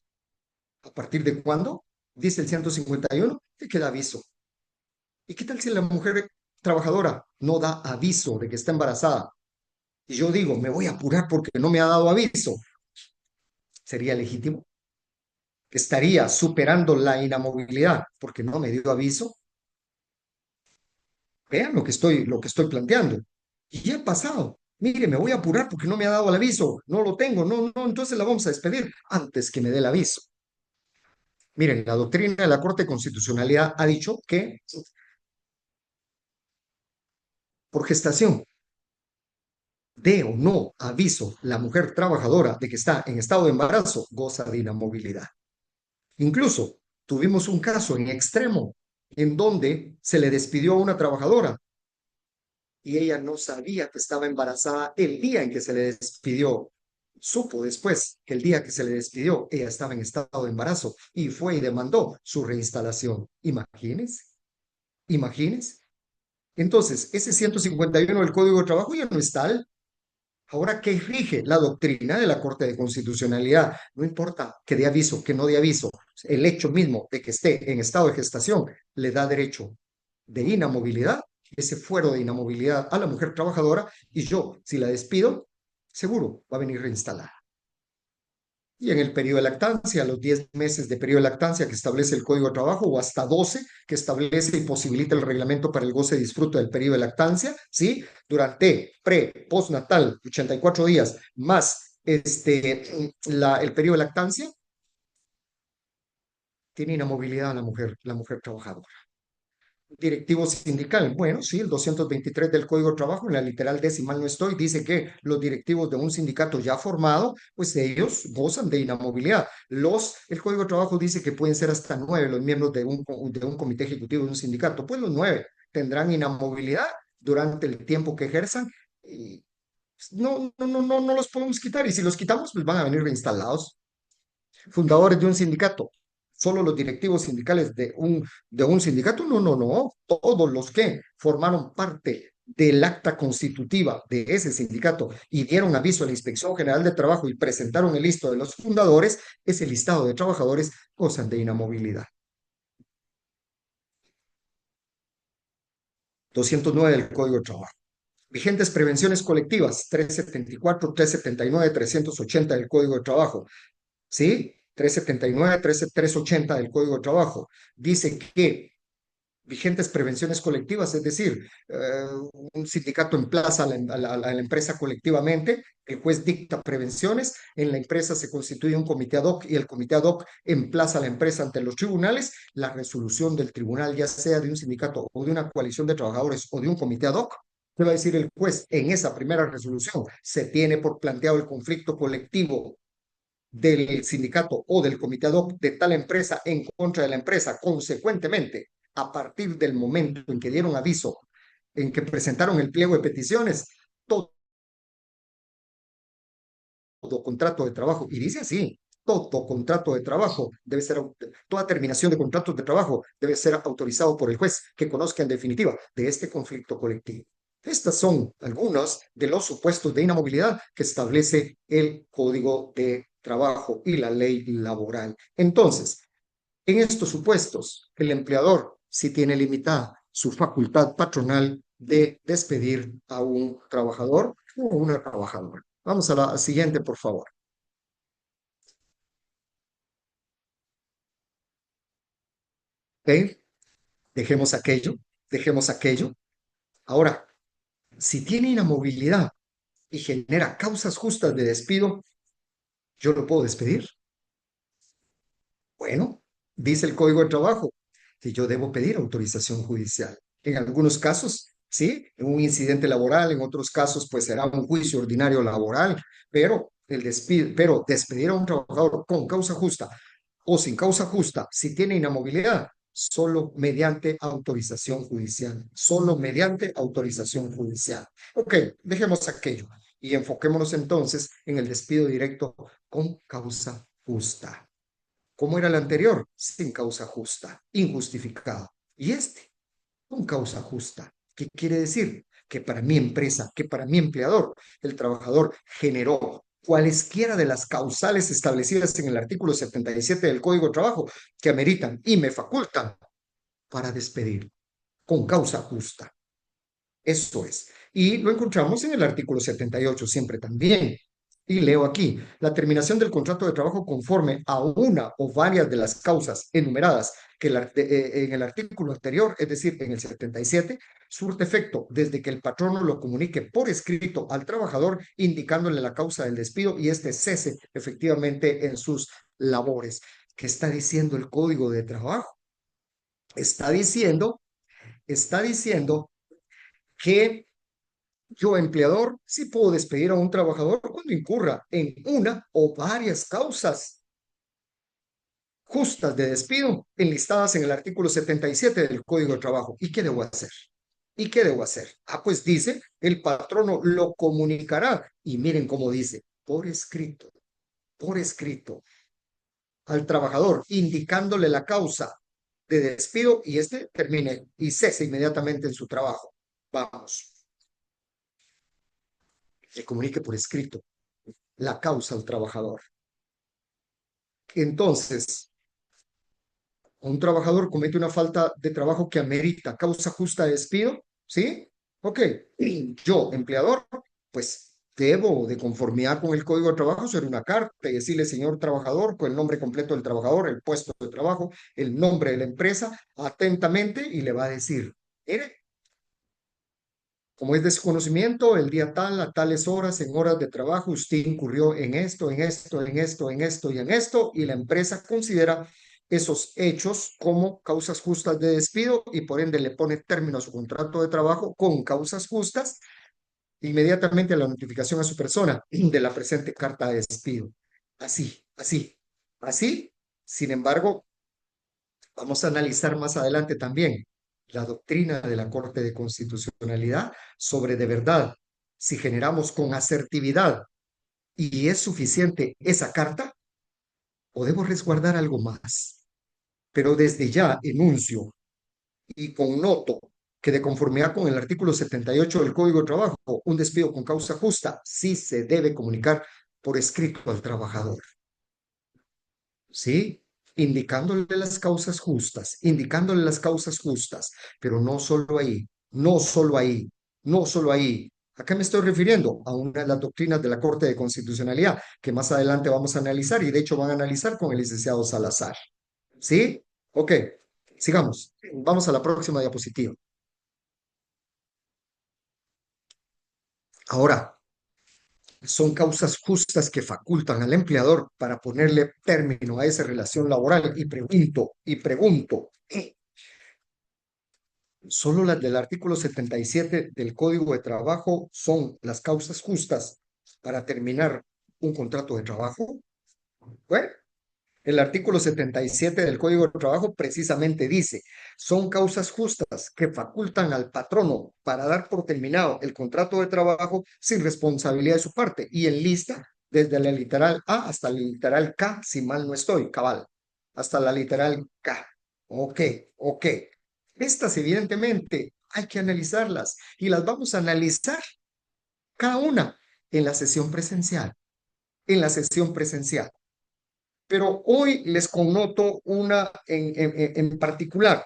¿A partir de cuándo? Dice el 151 que queda aviso. ¿Y qué tal si la mujer trabajadora no da aviso de que está embarazada? Y yo digo, me voy a apurar porque no me ha dado aviso. ¿Sería legítimo? ¿Estaría superando la inamovilidad porque no me dio aviso? Vean lo que estoy planteando. Y ya ha pasado. Mire, me voy a apurar porque no me ha dado el aviso. No lo tengo. No, no, entonces la vamos a despedir antes que me dé el aviso. Miren, la doctrina de la Corte de Constitucionalidad ha dicho que por gestación dé o no aviso la mujer trabajadora de que está en estado de embarazo, goza de inamovilidad. Incluso tuvimos un caso en extremo en donde se le despidió a una trabajadora y ella no sabía que estaba embarazada el día en que se le despidió. Supo después que el día que se le despidió ella estaba en estado de embarazo y fue y demandó su reinstalación. Imagínense, imagínense. Entonces, ese 151 del Código de Trabajo ya no es tal. Ahora, ¿qué rige? La doctrina de la Corte de Constitucionalidad. No importa que dé aviso, que no dé aviso. El hecho mismo de que esté en estado de gestación le da derecho de inamovilidad, ese fuero de inamovilidad a la mujer trabajadora, y yo, si la despido, seguro va a venir reinstalada. Y en el periodo de lactancia, los 10 meses de periodo de lactancia que establece el Código de Trabajo, o hasta 12 que establece y posibilita el reglamento para el goce y disfrute del periodo de lactancia, ¿sí? Durante postnatal, 84 días, más el periodo de lactancia, tiene inamovilidad la mujer trabajadora. Directivo sindical. Bueno, sí, el 223 del Código de Trabajo, en la literal decimal no estoy, dice que los directivos de un sindicato ya formado, pues ellos gozan de inamovilidad. El Código de Trabajo dice que pueden ser hasta 9 los miembros de un comité ejecutivo de un sindicato. Pues los 9 tendrán inamovilidad durante el tiempo que ejerzan y no los podemos quitar. Y si los quitamos, pues van a venir reinstalados. Fundadores de un sindicato, solo los directivos sindicales de un sindicato, no, todos los que formaron parte del acta constitutiva de ese sindicato y dieron aviso a la Inspección General de Trabajo y presentaron el listado de los fundadores, ese listado de trabajadores gozan de inamovilidad. 209 del Código de Trabajo. Vigentes prevenciones colectivas, 374, 379, 380 del Código de Trabajo. ¿Sí? 379, 380 del Código de Trabajo. Dice que vigentes prevenciones colectivas, es decir, un sindicato emplaza a la empresa colectivamente, el juez dicta prevenciones, en la empresa se constituye un comité ad hoc y el comité ad hoc emplaza a la empresa ante los tribunales, la resolución del tribunal, ya sea de un sindicato o de una coalición de trabajadores o de un comité ad hoc. ¿Qué va a decir el juez? En esa primera resolución se tiene por planteado el conflicto colectivo del sindicato o del comité ad hoc de tal empresa en contra de la empresa. Consecuentemente, a partir del momento en que dieron aviso, en que presentaron el pliego de peticiones, todo contrato de trabajo, y dice así, todo contrato de trabajo debe ser, toda terminación de contratos de trabajo debe ser autorizado por el juez que conozca en definitiva de este conflicto colectivo. Estas son algunos de los supuestos de inamovilidad que establece el Código de Trabajo y la ley laboral. Entonces, en estos supuestos, el empleador sí tiene limitada su facultad patronal de despedir a un trabajador o una trabajadora. Vamos a la siguiente, por favor. ¿Ok? Dejemos aquello, dejemos aquello. Ahora, si tiene inamovilidad y genera causas justas de despido, ¿yo lo puedo despedir? Bueno, dice el Código de Trabajo que yo debo pedir autorización judicial. En algunos casos, sí, en un incidente laboral, en otros casos, pues será un juicio ordinario laboral, pero despedir a un trabajador con causa justa o sin causa justa, si tiene inamovilidad, solo mediante autorización judicial, solo mediante autorización judicial. Ok, dejemos aquello y enfoquémonos entonces en el despido directo con causa justa. ¿Cómo era el anterior? Sin causa justa, injustificada. Y este, con causa justa. ¿Qué quiere decir? Que para mi empresa, que para mi empleador, el trabajador generó cualesquiera de las causales establecidas en el artículo 77 del Código de Trabajo que ameritan y me facultan para despedir con causa justa. Eso es. Y lo encontramos en el artículo 78 siempre también. Y leo aquí, la terminación del contrato de trabajo conforme a una o varias de las causas enumeradas que en el artículo anterior, es decir, en el 77, surte efecto desde que el patrono lo comunique por escrito al trabajador, indicándole la causa del despido y este cese efectivamente en sus labores. ¿Qué está diciendo el Código de Trabajo? Está diciendo, está diciendo que yo, empleador, sí puedo despedir a un trabajador cuando incurra en una o varias causas justas de despido enlistadas en el artículo 77 del Código de Trabajo. ¿Y qué debo hacer? ¿Y qué debo hacer? Ah, pues dice, el patrono lo comunicará. Y miren cómo dice, por escrito, al trabajador, indicándole la causa de despido y este termine y cese inmediatamente en su trabajo. Vamos, le comunique por escrito la causa al trabajador. Entonces, un trabajador comete una falta de trabajo que amerita causa justa de despido, ¿sí? Ok, yo, empleador, pues debo, de conformidad con el Código de Trabajo, hacer una carta y decirle, señor trabajador, con el nombre completo del trabajador, el puesto de trabajo, el nombre de la empresa, atentamente, y le va a decir, mire, como es de su conocimiento, el día tal, a tales horas, en horas de trabajo, usted incurrió en esto, en esto, en esto, en esto y en esto, y la empresa considera esos hechos como causas justas de despido y por ende le pone término a su contrato de trabajo con causas justas inmediatamente a la notificación a su persona de la presente carta de despido. Así, así, así. Sin embargo, vamos a analizar más adelante también la doctrina de la Corte de Constitucionalidad sobre de verdad si generamos con asertividad y es suficiente esa carta o debo resguardar algo más. Pero desde ya enuncio y connoto que de conformidad con el artículo 78 del Código de Trabajo, un despido con causa justa sí se debe comunicar por escrito al trabajador. ¿Sí? Indicándole las causas justas, pero no solo ahí, no solo ahí, no solo ahí. ¿A qué me estoy refiriendo? A una de las doctrinas de la Corte de Constitucionalidad que más adelante vamos a analizar y de hecho van a analizar con el licenciado Salazar. ¿Sí? Ok, sigamos. Vamos a la próxima diapositiva. Ahora, son causas justas que facultan al empleador para ponerle término a esa relación laboral y pregunto, solo las del artículo 77 del Código de Trabajo son las causas justas para terminar un contrato de trabajo. Bueno, el artículo 77 del Código de Trabajo precisamente dice, son causas justas que facultan al patrono para dar por terminado el contrato de trabajo sin responsabilidad de su parte y en lista desde la literal A hasta la literal K, si mal no estoy, cabal, hasta la literal K. Ok, ok. Estas evidentemente hay que analizarlas y las vamos a analizar cada una en la sesión presencial, en la sesión presencial. Pero hoy les connoto en particular,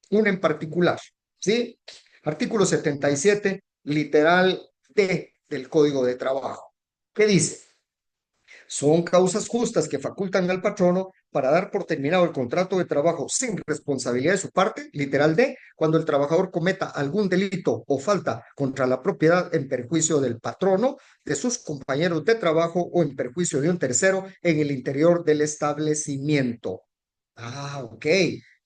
una en particular, ¿sí? Artículo 77, literal D del Código de Trabajo. ¿Qué dice? Son causas justas que facultan al patrono para dar por terminado el contrato de trabajo sin responsabilidad de su parte, literal D, cuando el trabajador cometa algún delito o falta contra la propiedad en perjuicio del patrono, de sus compañeros de trabajo o en perjuicio de un tercero en el interior del establecimiento. Ah, ok.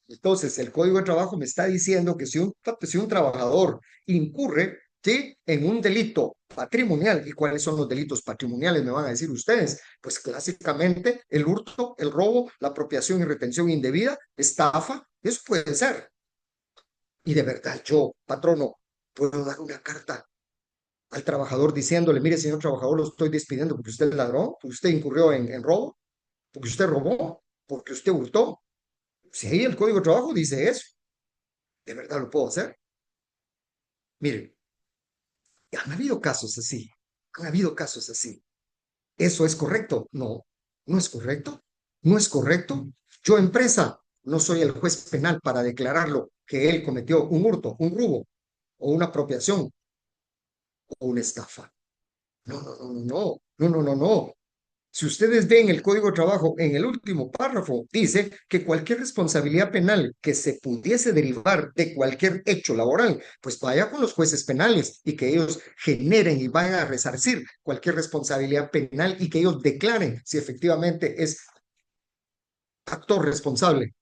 Entonces, el Código de Trabajo me está diciendo que si un trabajador incurre, ¿sí?, en un delito patrimonial, ¿y cuáles son los delitos patrimoniales? Me van a decir ustedes. Pues clásicamente el hurto, el robo, la apropiación y retención indebida, estafa, eso puede ser. Y de verdad yo, patrono, puedo dar una carta al trabajador diciéndole, mire, señor trabajador, lo estoy despidiendo porque usted ladró, porque usted incurrió en robo, porque usted robó, porque usted hurtó. Si ahí el Código de Trabajo dice eso, ¿de verdad lo puedo hacer? Miren, han habido casos así, han habido casos así. ¿Eso es correcto? No, no es correcto. No es correcto. Yo, empresa, no soy el juez penal para declararlo que él cometió un hurto, un robo o una apropiación o una estafa. No, no, no, no, no. No, no, no, no. Si ustedes ven el Código de Trabajo, en el último párrafo dice que cualquier responsabilidad penal que se pudiese derivar de cualquier hecho laboral, pues vaya con los jueces penales y que ellos generen y vayan a resarcir cualquier responsabilidad penal y que ellos declaren si efectivamente es actor responsable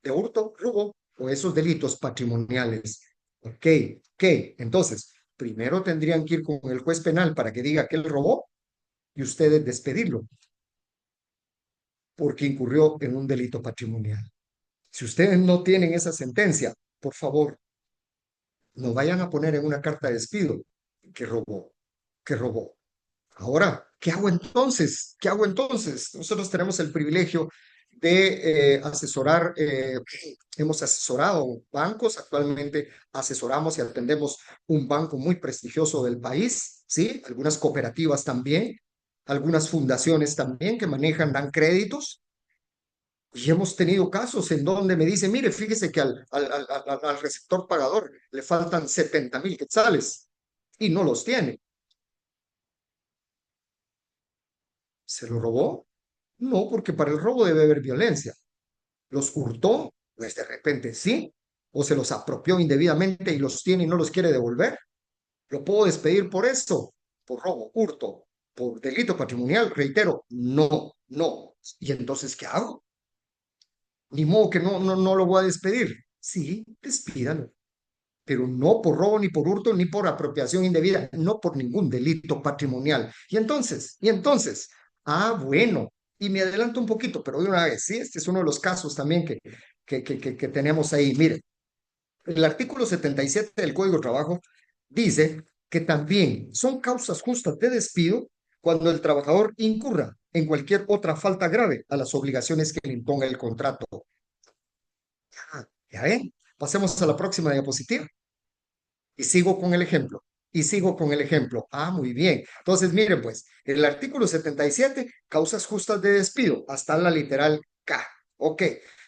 de hurto, robo o esos delitos patrimoniales. Ok, ok. Entonces, primero tendrían que ir con el juez penal para que diga que él robó y ustedes despedirlo porque incurrió en un delito patrimonial. Si ustedes no tienen esa sentencia, por favor, no vayan a poner en una carta de despido que robó, que robó. Ahora, ¿qué hago entonces? ¿Qué hago entonces? Nosotros tenemos el privilegio de asesorar, hemos asesorado bancos, actualmente asesoramos y atendemos un banco muy prestigioso del país, ¿sí? Algunas cooperativas también, algunas fundaciones también que manejan, dan créditos. Y hemos tenido casos en donde me dicen, mire, fíjese que al receptor pagador le faltan 70,000 quetzales y no los tiene. ¿Se lo robó? No, porque para el robo debe haber violencia. ¿Los hurtó? Pues de repente sí. ¿O se los apropió indebidamente y los tiene y no los quiere devolver? ¿Lo puedo despedir por eso? Por robo, hurto, por delito patrimonial, reitero, no, no. ¿Y entonces qué hago? Ni modo que no lo voy a despedir. Sí, despídalo, pero no por robo, ni por hurto, ni por apropiación indebida, no por ningún delito patrimonial. Bueno, y me adelanto un poquito, pero de una vez, sí, este es uno de los casos también que tenemos ahí. Mire, el artículo 77 del Código de Trabajo dice que también son causas justas de despido cuando el trabajador incurra en cualquier otra falta grave a las obligaciones que le imponga el contrato. Ya ven, pasemos a la próxima diapositiva. Y sigo con el ejemplo. Y sigo con el ejemplo. Ah, muy bien. Entonces, miren, pues, el artículo 77, causas justas de despido, hasta la literal K. Ok.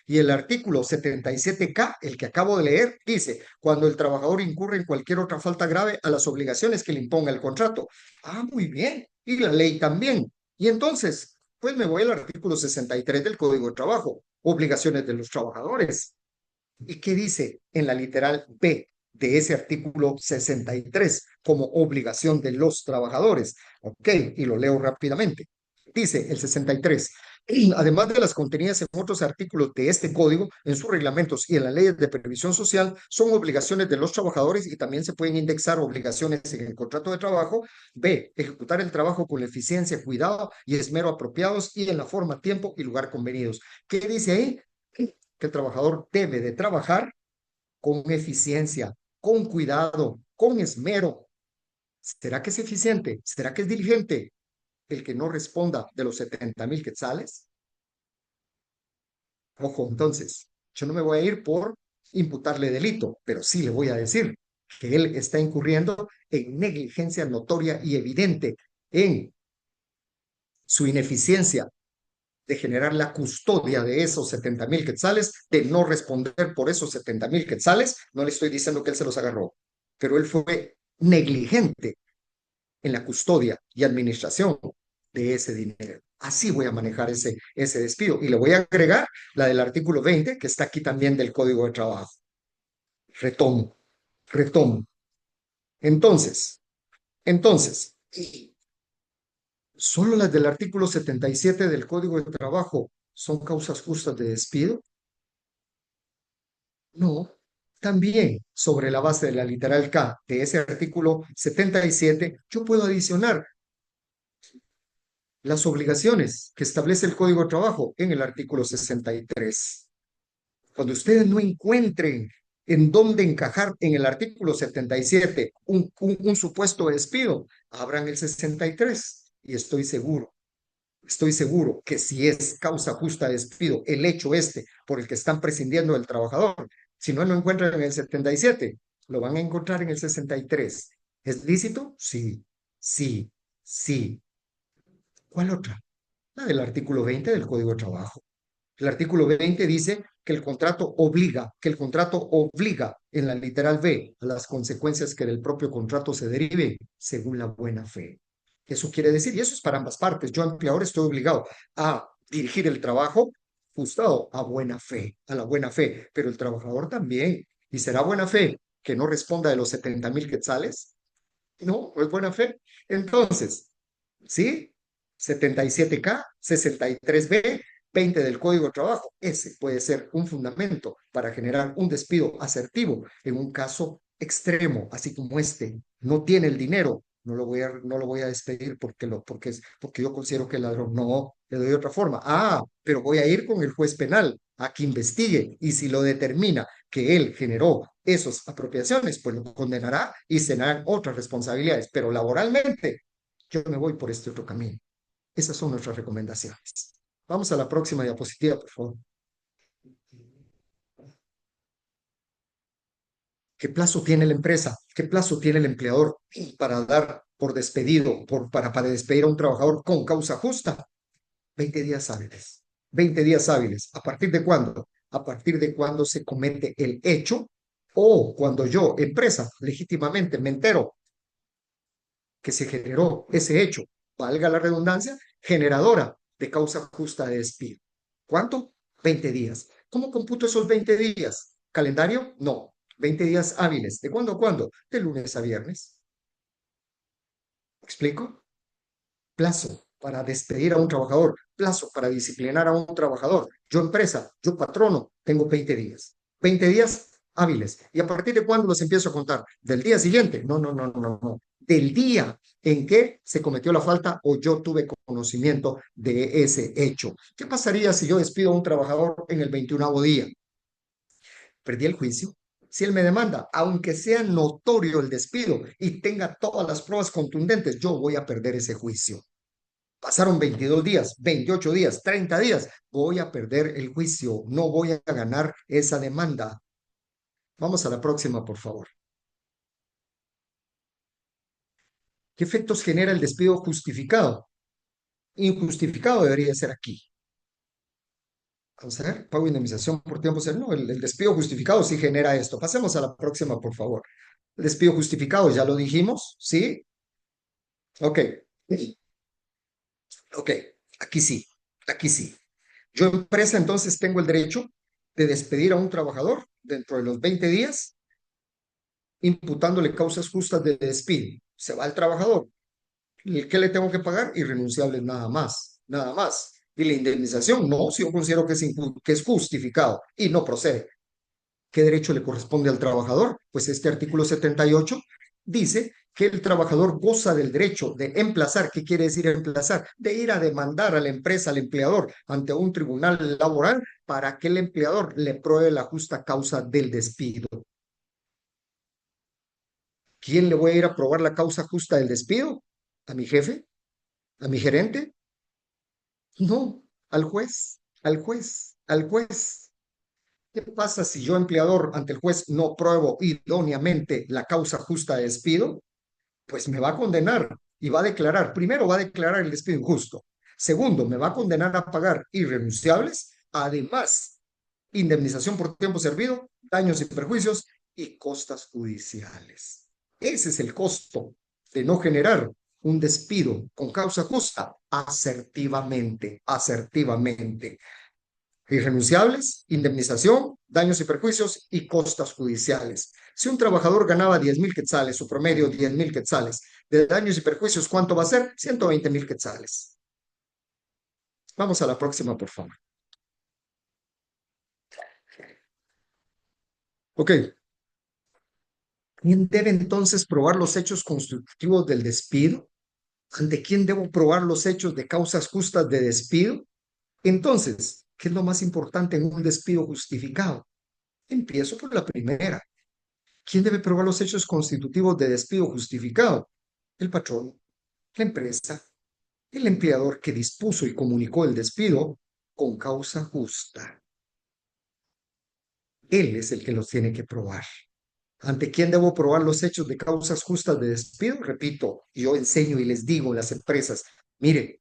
Y el artículo 77K, el que acabo de leer, dice, cuando el trabajador incurre en cualquier otra falta grave a las obligaciones que le imponga el contrato. Ah, muy bien. Y la ley también. Y entonces, pues me voy al artículo 63 del Código de Trabajo, obligaciones de los trabajadores. ¿Y qué dice en la literal B de ese artículo 63 como obligación de los trabajadores? Ok, y lo leo rápidamente. Dice el 63, además de las contenidas en otros artículos de este código, en sus reglamentos y en las leyes de previsión social, son obligaciones de los trabajadores y también se pueden indexar obligaciones en el contrato de trabajo. B, ejecutar el trabajo con la eficiencia, cuidado y esmero apropiados y en la forma, tiempo y lugar convenidos. ¿Qué dice ahí? Que el trabajador debe de trabajar con eficiencia, con cuidado, con esmero. ¿Será que es eficiente? ¿Será que es diligente el que no responda de los 70,000 quetzales? Ojo, entonces, yo no me voy a ir por imputarle delito, pero sí le voy a decir que él está incurriendo en negligencia notoria y evidente en su ineficiencia de generar la custodia de esos 70,000 quetzales, de no responder por esos 70,000 quetzales. No le estoy diciendo que él se los agarró, pero él fue negligente en la custodia y administración de ese dinero. Así voy a manejar ese despido. Y le voy a agregar la del artículo 20, que está aquí también del Código de Trabajo. Retomo, retomo. Entonces, entonces, solo las del artículo 77 del Código de Trabajo son causas justas de despido. No, también sobre la base de la literal K de ese artículo 77, yo puedo adicionar las obligaciones que establece el Código de Trabajo en el artículo 63. Cuando ustedes no encuentren en dónde encajar en el artículo 77 un supuesto despido, abran el 63 y estoy seguro que si es causa justa de despido el hecho este por el que están prescindiendo del trabajador, si no lo encuentran en el 77, lo van a encontrar en el 63. ¿Es lícito? Sí, sí, sí. ¿Cuál otra? La del artículo 20 del Código de Trabajo. El artículo 20 dice que el contrato obliga en la literal B a las consecuencias que del propio contrato se deriven según la buena fe. Eso quiere decir, y eso es para ambas partes, yo empleador estoy obligado a dirigir el trabajo ajustado a buena fe, a la buena fe, pero el trabajador también. ¿Y será buena fe que no responda de los 70,000 quetzales? No, no es buena fe. Entonces, ¿sí? 77K, 63B, 20 del Código de Trabajo. Ese puede ser un fundamento para generar un despido asertivo en un caso extremo, así como este. No tiene el dinero, no lo voy a despedir porque yo considero que el ladrón. No, le doy otra forma. Ah, pero voy a ir con el juez penal a que investigue y si lo determina que él generó esas apropiaciones, pues lo condenará y serán otras responsabilidades. Pero laboralmente, yo me voy por este otro camino. Esas son nuestras recomendaciones. Vamos a la próxima diapositiva, por favor. ¿Qué plazo tiene la empresa? ¿Qué plazo tiene el empleador para dar por despedido, para despedir a un trabajador con causa justa? 20 días hábiles. 20 días hábiles. ¿A partir de cuándo? A partir de cuando se comete el hecho o cuando yo, empresa, legítimamente me entero que se generó ese hecho, valga la redundancia, generadora de causa justa de despido. ¿Cuánto? 20 días. ¿Cómo computo esos 20 días? ¿Calendario? No. 20 días hábiles. ¿De cuándo a cuándo? De lunes a viernes. ¿Me explico? Plazo para despedir a un trabajador, plazo para disciplinar a un trabajador. Yo empresa, yo patrono, tengo 20 días. 20 días hábiles. ¿Y a partir de cuándo los empiezo a contar? ¿Del día siguiente? No, no, no, no, no. Del día en que se cometió la falta o yo tuve conocimiento de ese hecho. ¿Qué pasaría si yo despido a un trabajador en el 21º día? Perdí el juicio. Si él me demanda, aunque sea notorio el despido y tenga todas las pruebas contundentes, yo voy a perder ese juicio. Pasaron 22 días, 28 días, 30 días. Voy a perder el juicio. No voy a ganar esa demanda. Vamos a la próxima, por favor. ¿Qué efectos genera el despido justificado? Injustificado debería ser aquí. Vamos a ver, pago de indemnización por tiempo. No, el despido justificado sí genera esto. Pasemos a la próxima, por favor. El despido justificado, ya lo dijimos, ¿sí? Ok, ok, aquí sí, aquí sí. Yo, empresa, entonces tengo el derecho de despedir a un trabajador dentro de los 20 días, imputándole causas justas de despido. Se va el trabajador. ¿Qué le tengo que pagar? Irrenunciables nada más, nada más. Y la indemnización, no, si yo considero que es justificado y no procede. ¿Qué derecho le corresponde al trabajador? Pues este artículo 78 dice que el trabajador goza del derecho de emplazar. ¿Qué quiere decir emplazar? De ir a demandar a la empresa, al empleador, ante un tribunal laboral para que el empleador le pruebe la justa causa del despido. ¿Quién le voy a ir a probar la causa justa del despido? ¿A mi jefe? ¿A mi gerente? No, al juez, al juez, al juez. ¿Qué pasa si yo, empleador, ante el juez no pruebo idóneamente la causa justa de despido? Pues me va a condenar y va a declarar, primero va a declarar el despido injusto, segundo, me va a condenar a pagar irrenunciables, además, indemnización por tiempo servido, daños y perjuicios y costas judiciales. Ese es el costo de no generar un despido con causa justa asertivamente, asertivamente. Irrenunciables, indemnización, daños y perjuicios y costas judiciales. Si un trabajador ganaba 10,000 quetzales, su promedio 10,000 quetzales, de daños y perjuicios, ¿cuánto va a ser? 120,000 quetzales. Vamos a la próxima, por favor. Ok. ¿Quién debe entonces probar los hechos constitutivos del despido? ¿Ante quién debo probar los hechos de causas justas de despido? Entonces, ¿qué es lo más importante en un despido justificado? Empiezo por la primera. ¿Quién debe probar los hechos constitutivos de despido justificado? El patrón, la empresa, el empleador que dispuso y comunicó el despido con causa justa. Él es el que los tiene que probar. ¿Ante quién debo probar los hechos de causas justas de despido? Repito, yo enseño y les digo en las empresas, mire,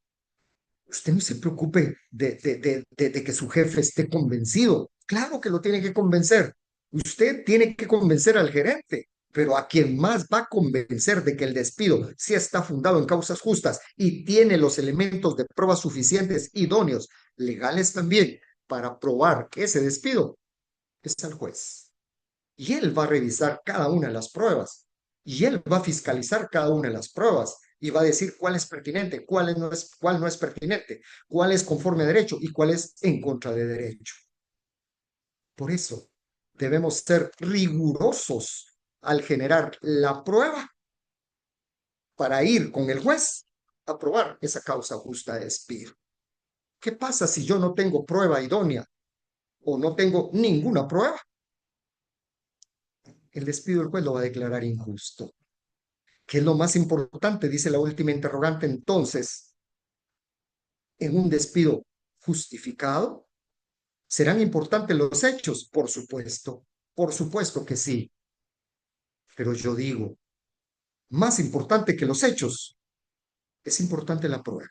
usted no se preocupe de que su jefe esté convencido. Claro que lo tiene que convencer. Usted tiene que convencer al gerente, Pero a quien más va a convencer de que el despido sí está fundado en causas justas y tiene los elementos de pruebas suficientes, idóneos, legales también, para probar que ese despido es al juez. Y él va a revisar cada una de las pruebas. Y él va a fiscalizar cada una de las pruebas. Y va a decir cuál es pertinente, cuál no es pertinente, cuál es conforme a derecho y cuál es en contra de derecho. Por eso debemos ser rigurosos al generar la prueba para ir con el juez a probar esa causa justa de despido. ¿Qué pasa si yo no tengo prueba idónea o no tengo ninguna prueba? El despido del juez lo va a declarar injusto. ¿Qué es lo más importante? Dice la última interrogante. Entonces, en un despido justificado, ¿serán importantes los hechos? Por supuesto que sí. Pero yo digo, más importante que los hechos, es importante la prueba.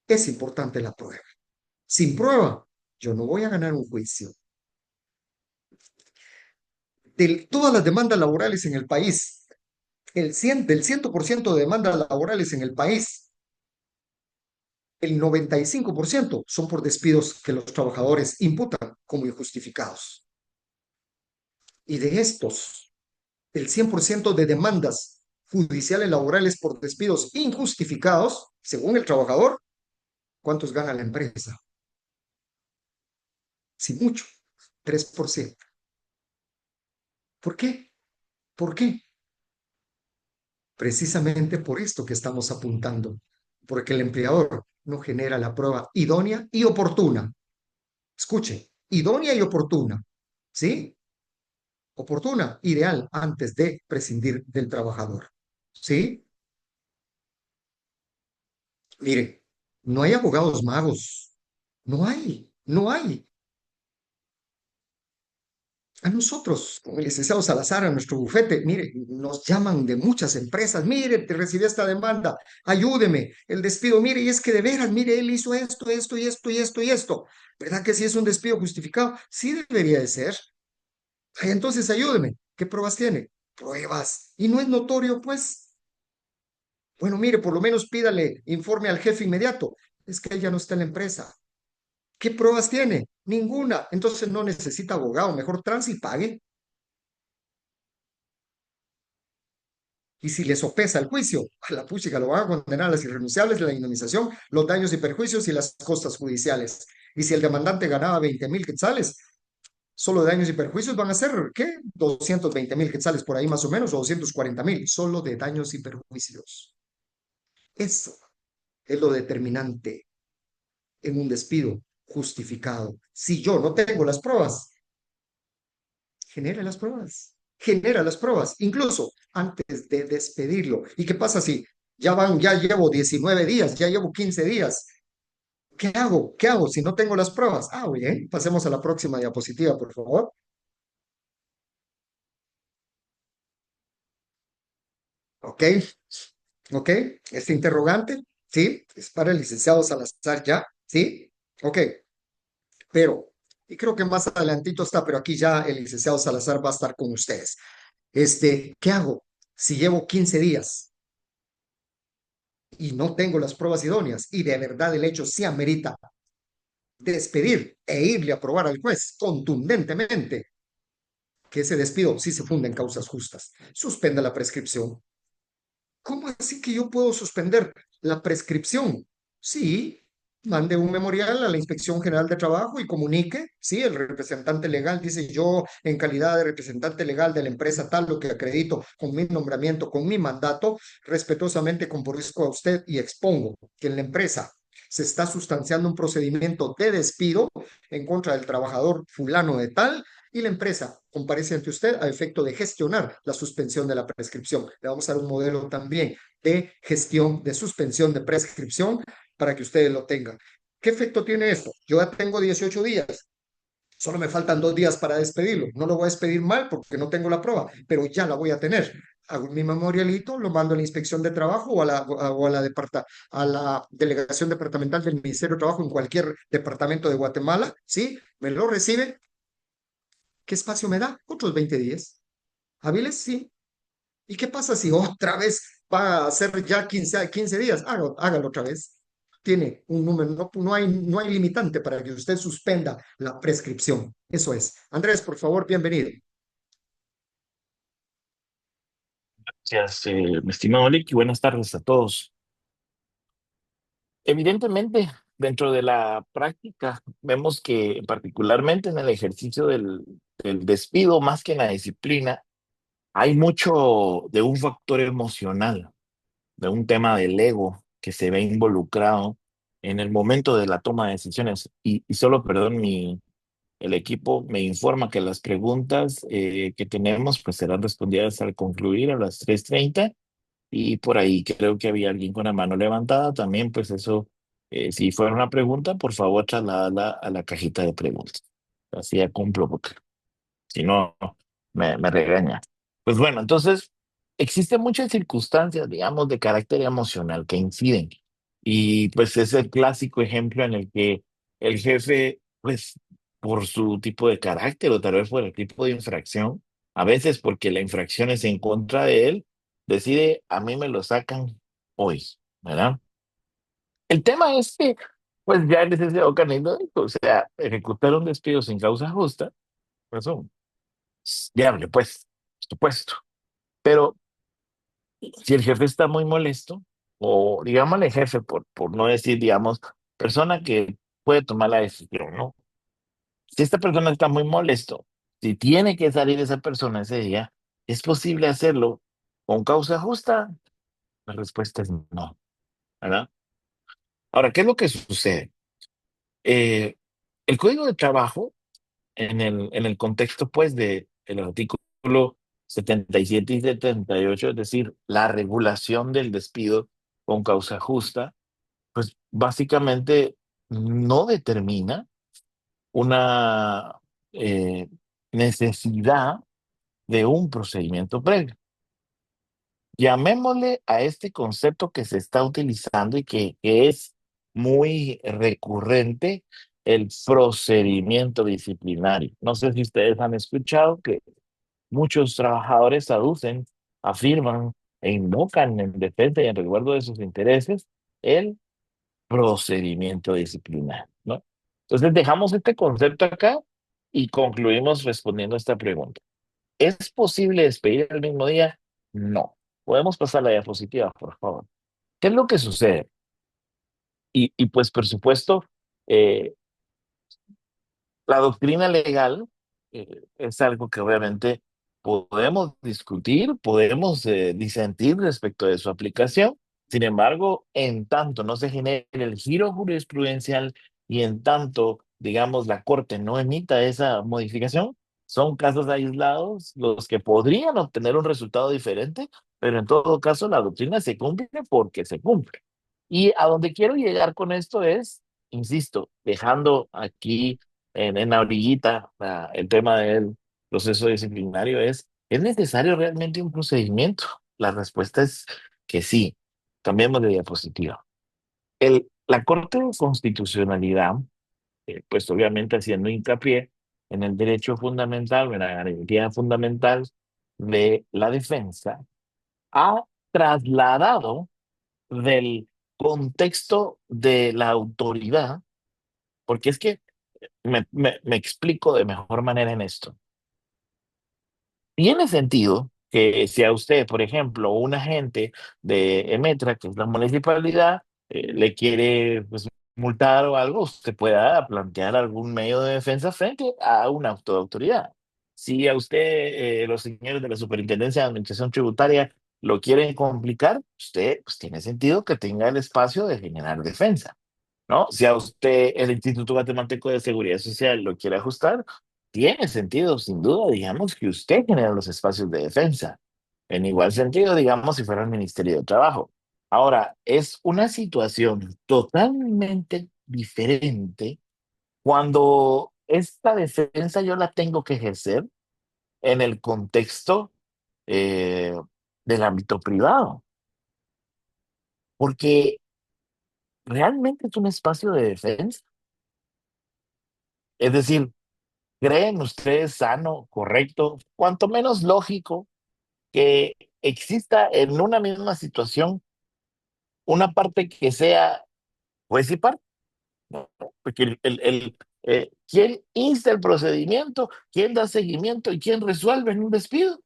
Es importante la prueba. Sin prueba, yo no voy a ganar un juicio. De todas las demandas laborales en el país, del 100% de demandas laborales en el país, el 95% son por despidos que los trabajadores imputan como injustificados. Y de estos, el 100% de demandas judiciales laborales por despidos injustificados, según el trabajador, ¿cuántos gana la empresa? Sin mucho, 3%. ¿Por qué? ¿Por qué? Precisamente por esto que estamos apuntando, porque el empleador no genera la prueba idónea y oportuna. Escuche, idónea y oportuna, ¿sí? Oportuna, ideal, antes de prescindir del trabajador, ¿sí? Mire, no hay abogados magos, no hay. A nosotros, con el licenciado Salazar, a nuestro bufete, mire, nos llaman de muchas empresas, mire, te recibí esta demanda, ayúdeme, el despido, mire, y es que de veras, mire, él hizo esto, esto y esto y esto y esto. ¿Verdad que si es un despido justificado? Sí debería de ser. Ay, entonces ayúdeme. ¿Qué pruebas tiene? Pruebas. Y no es notorio, pues. Bueno, mire, por lo menos pídale informe al jefe inmediato. Es que él ya no está en la empresa. ¿Qué pruebas tiene? Ninguna. Entonces no necesita abogado. Mejor trans y pague. Y si le sopesa el juicio, a la puchica lo van a condenar a las irrenunciables, la indemnización, los daños y perjuicios y las costas judiciales. Y si el demandante ganaba 20,000 quetzales, solo de daños y perjuicios van a ser, ¿qué? 220,000 quetzales por ahí más o menos, o 240,000, solo de daños y perjuicios. Eso es lo determinante en un despido justificado. Si yo no tengo las pruebas, genera las pruebas, genera las pruebas, incluso antes de despedirlo. ¿Y qué pasa si ya llevo 19 días, ya llevo 15 días? ¿Qué hago? ¿Qué hago si no tengo las pruebas? Ah, bien, pasemos a la próxima diapositiva, por favor. Ok, ok, este interrogante, ¿sí? Es para el licenciado Salazar ya, ¿sí? Ok, pero, y creo que más adelantito está, pero aquí ya el licenciado Salazar va a estar con ustedes. ¿Qué hago si llevo 15 días y no tengo las pruebas idóneas y de verdad el hecho sí amerita despedir e irle a probar al juez contundentemente que ese despido sí se funda en causas justas? Suspenda la prescripción. ¿Cómo así que yo puedo suspender la prescripción? Sí, mande un memorial a la Inspección General de Trabajo y comunique, sí, el representante legal dice: yo en calidad de representante legal de la empresa tal, lo que acredito con mi nombramiento, con mi mandato, respetuosamente comparezco a usted y expongo que en la empresa se está sustanciando un procedimiento de despido en contra del trabajador fulano de tal, y la empresa comparece ante usted a efecto de gestionar la suspensión de la prescripción. Le vamos a dar un modelo también de gestión de suspensión de prescripción para que ustedes lo tengan. ¿Qué efecto tiene esto? Yo ya tengo 18 días, solo me faltan 2 días para despedirlo. No lo voy a despedir mal porque no tengo la prueba, pero ya la voy a tener. Hago mi memorialito, lo mando a la inspección de trabajo a la delegación departamental del Ministerio de Trabajo en cualquier departamento de Guatemala, ¿sí? Me lo recibe. ¿Qué espacio me da? Otros 20 días. Hábiles, sí. ¿Y qué pasa si otra vez va a ser ya 15 días? Hágalo otra vez. Tiene un número, no hay limitante para que usted suspenda la prescripción. Eso es. Andrés, por favor, bienvenido. Gracias, mi estimado Lick, y buenas tardes a todos. Evidentemente, dentro de la práctica, vemos que particularmente en el ejercicio del despido, más que en la disciplina, hay mucho de un factor emocional, de un tema del ego que se ve involucrado en el momento de la toma de decisiones. Y solo, perdón, el equipo me informa que las preguntas que tenemos pues serán respondidas al concluir a las 3:30. Y por ahí creo que había alguien con la mano levantada también, pues eso, si fuera una pregunta, por favor, trasladala a la cajita de preguntas. Así ya cumplo, porque si no, me regaña. Pues bueno, entonces, existen muchas circunstancias, digamos, de carácter emocional que inciden. Y pues es el clásico ejemplo en el que el jefe, pues, por su tipo de carácter o tal vez por el tipo de infracción, a veces porque la infracción es en contra de él, decide, a mí me lo sacan hoy, ¿verdad? El tema es que, pues ya el licenciado Canelo, o sea, ejecutar un despido sin causa justa, pues diable, pues, por supuesto. Pero si el jefe está muy molesto, o digámosle jefe, por no decir, digamos, persona que puede tomar la decisión, ¿no? Si esta persona está muy molesto, si tiene que salir esa persona ese día, ¿es posible hacerlo con causa justa? La respuesta es no, ¿verdad? Ahora, ¿qué es lo que sucede? Eh, el Código de Trabajo en el contexto, pues, de el artículo 77 y 78, es decir, la regulación del despido con causa justa, pues básicamente no determina una necesidad de un procedimiento previo. Llamémosle a este concepto que se está utilizando y que es muy recurrente, el procedimiento disciplinario. No sé si ustedes han escuchado que muchos trabajadores aducen, afirman e invocan en defensa y en resguardo de sus intereses el procedimiento disciplinario, ¿no? Entonces dejamos este concepto acá y concluimos respondiendo a esta pregunta. ¿Es posible despedir el mismo día? No. Podemos pasar la diapositiva, por favor. ¿Qué es lo que sucede? Y pues, por supuesto, eh, la doctrina legal es algo que obviamente podemos discutir, podemos disentir respecto de su aplicación. Sin embargo, en tanto no se genere el giro jurisprudencial y en tanto, digamos, la Corte no emita esa modificación, son casos aislados los que podrían obtener un resultado diferente, pero en todo caso la doctrina se cumple porque se cumple. Y a donde quiero llegar con esto es, insisto, dejando aquí en la orillita el tema del proceso disciplinario ¿es necesario realmente un procedimiento? La respuesta es que sí. Cambiemos de diapositiva. La Corte de Constitucionalidad, pues obviamente haciendo hincapié en el derecho fundamental, en la garantía fundamental de la defensa, ha trasladado del contexto de la autoridad, porque es que me explico de mejor manera en esto. Tiene sentido que si a usted, por ejemplo, un agente de Emetra, que es la municipalidad, le quiere pues, multar o algo, usted pueda plantear algún medio de defensa frente a una autoridad. Si a usted, los señores de la Superintendencia de Administración Tributaria lo quieren complicar, usted pues, tiene sentido que tenga el espacio de generar defensa. ¿No? Si a usted el Instituto Guatemalteco de Seguridad Social lo quiere ajustar, tiene sentido, sin duda, digamos, que usted genera los espacios de defensa. En igual sentido, digamos, si fuera el Ministerio de Trabajo. Ahora, es una situación totalmente diferente cuando esta defensa yo la tengo que ejercer en el contexto eh, del ámbito privado, porque realmente es un espacio de defensa. Es decir, ¿Creen ustedes sano, correcto, cuanto menos lógico que exista en una misma situación una parte que sea juez y parte? ¿No? Porque ¿quién insta el procedimiento? ¿Quién da seguimiento? ¿Y quién resuelve en un despido?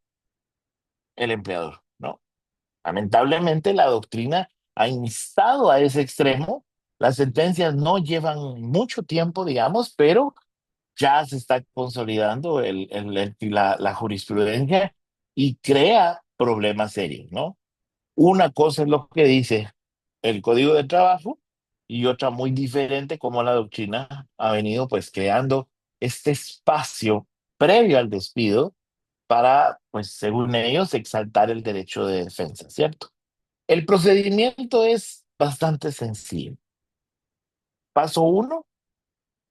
El empleador, ¿no? Lamentablemente la doctrina ha instado a ese extremo. Las sentencias no llevan mucho tiempo, digamos, pero ya se está consolidando la jurisprudencia y crea problemas serios, ¿no? Una cosa es lo que dice el Código de Trabajo y otra muy diferente como la doctrina ha venido pues creando este espacio previo al despido para, pues según ellos, exaltar el derecho de defensa, ¿cierto? El procedimiento es bastante sencillo. Paso uno,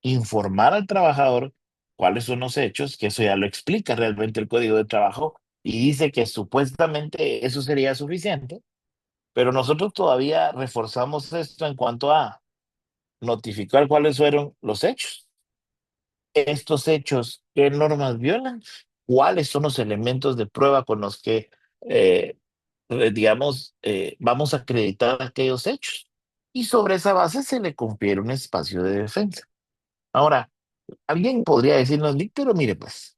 informar al trabajador cuáles son los hechos, que eso ya lo explica realmente el Código de Trabajo y dice que supuestamente eso sería suficiente, pero nosotros todavía reforzamos esto en cuanto a notificar cuáles fueron los hechos. Estos hechos, ¿qué normas violan? ¿Cuáles son los elementos de prueba con los que, eh, digamos, vamos a acreditar aquellos hechos? Y sobre esa base se le confiere un espacio de defensa. Ahora, alguien podría decirnos, pero mire, pues,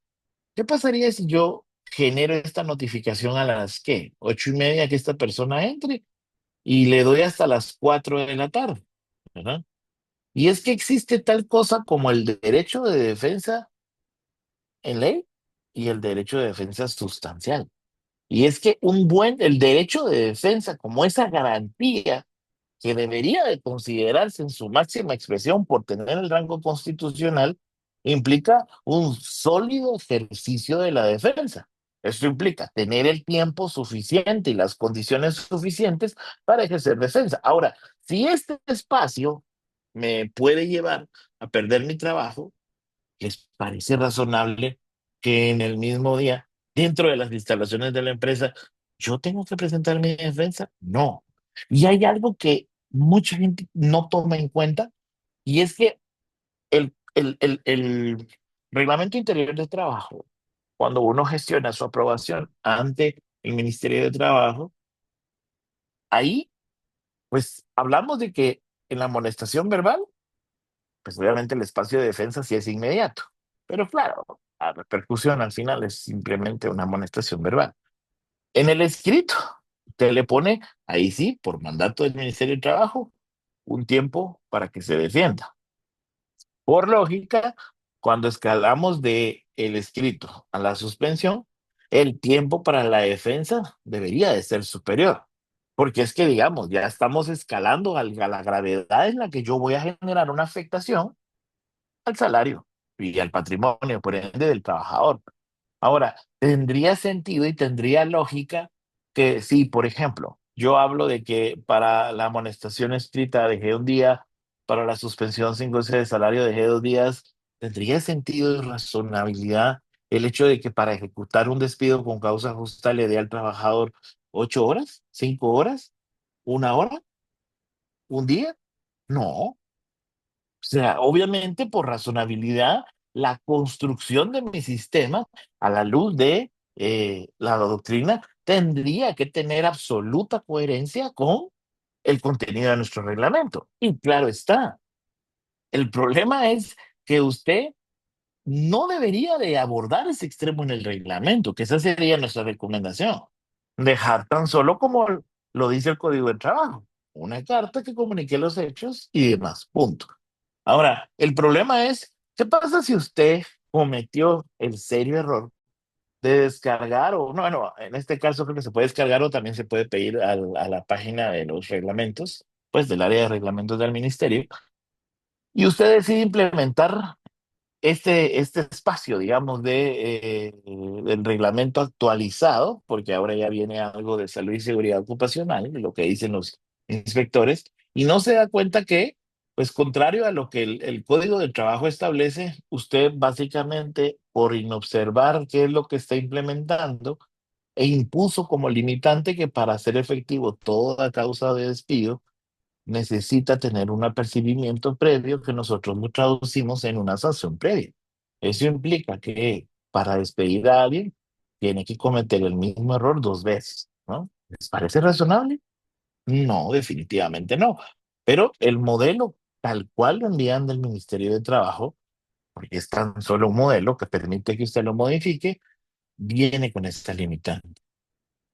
¿qué pasaría si yo genero esta notificación a las, ¿qué? 8:30 que esta persona entre y le doy hasta las 4 de la tarde, ¿verdad? Y es que existe tal cosa como el derecho de defensa en ley y el derecho de defensa sustancial. Y es que el derecho de defensa como esa garantía que debería de considerarse en su máxima expresión por tener el rango constitucional, implica un sólido ejercicio de la defensa. Esto implica tener el tiempo suficiente y las condiciones suficientes para ejercer defensa. Ahora, si este espacio me puede llevar a perder mi trabajo, ¿les parece razonable que en el mismo día, dentro de las instalaciones de la empresa, yo tengo que presentar mi defensa? No. Y hay algo que mucha gente no toma en cuenta, y es que el Reglamento Interior de Trabajo, cuando uno gestiona su aprobación ante el Ministerio de Trabajo, ahí pues hablamos de que en la amonestación verbal pues obviamente el espacio de defensa sí es inmediato. Pero claro, la repercusión al final es simplemente una amonestación verbal. En el escrito, usted le pone, ahí sí, por mandato del Ministerio de Trabajo, un tiempo para que se defienda. Por lógica, cuando escalamos de el escrito a la suspensión, el tiempo para la defensa debería de ser superior. Porque es que, digamos, ya estamos escalando a la gravedad en la que yo voy a generar una afectación al salario y al patrimonio, por ende, del trabajador. Ahora, tendría sentido y tendría lógica que si, por ejemplo, yo hablo de que para la amonestación escrita dejé un día, para la suspensión sin goce de salario dejé 2 días, tendría sentido y razonabilidad el hecho de que para ejecutar un despido con causa justa le dé al trabajador 8 horas, 5 horas, 1 hora, un día. No, o sea, obviamente por razonabilidad, la construcción de mi sistema a la luz de la doctrina tendría que tener absoluta coherencia con el contenido de nuestro reglamento. Y claro está, el problema es que usted no debería de abordar ese extremo en el reglamento, que esa sería nuestra recomendación. Dejar tan solo como lo dice el Código de Trabajo, una carta que comunique los hechos y demás, punto. Ahora, el problema es, ¿qué pasa si usted cometió el serio error de descargar o, no, bueno, en este caso creo que se puede descargar o también se puede pedir a la página de los reglamentos, pues del área de reglamentos del ministerio, y usted decide implementar este espacio, digamos, del reglamento actualizado, porque ahora ya viene algo de salud y seguridad ocupacional, lo que dicen los inspectores, y no se da cuenta que, pues contrario a lo que el Código del Trabajo establece, usted básicamente, por inobservar qué es lo que está implementando, e impuso como limitante que para hacer efectivo toda causa de despido, necesita tener un apercibimiento previo que nosotros lo traducimos en una sanción previa. Eso implica que para despedir a alguien tiene que cometer el mismo error 2 veces, ¿no? ¿Les parece razonable? No, definitivamente no. Pero el modelo tal cual lo envían del Ministerio de Trabajo, porque es tan solo un modelo que permite que usted lo modifique, viene con esta limitante.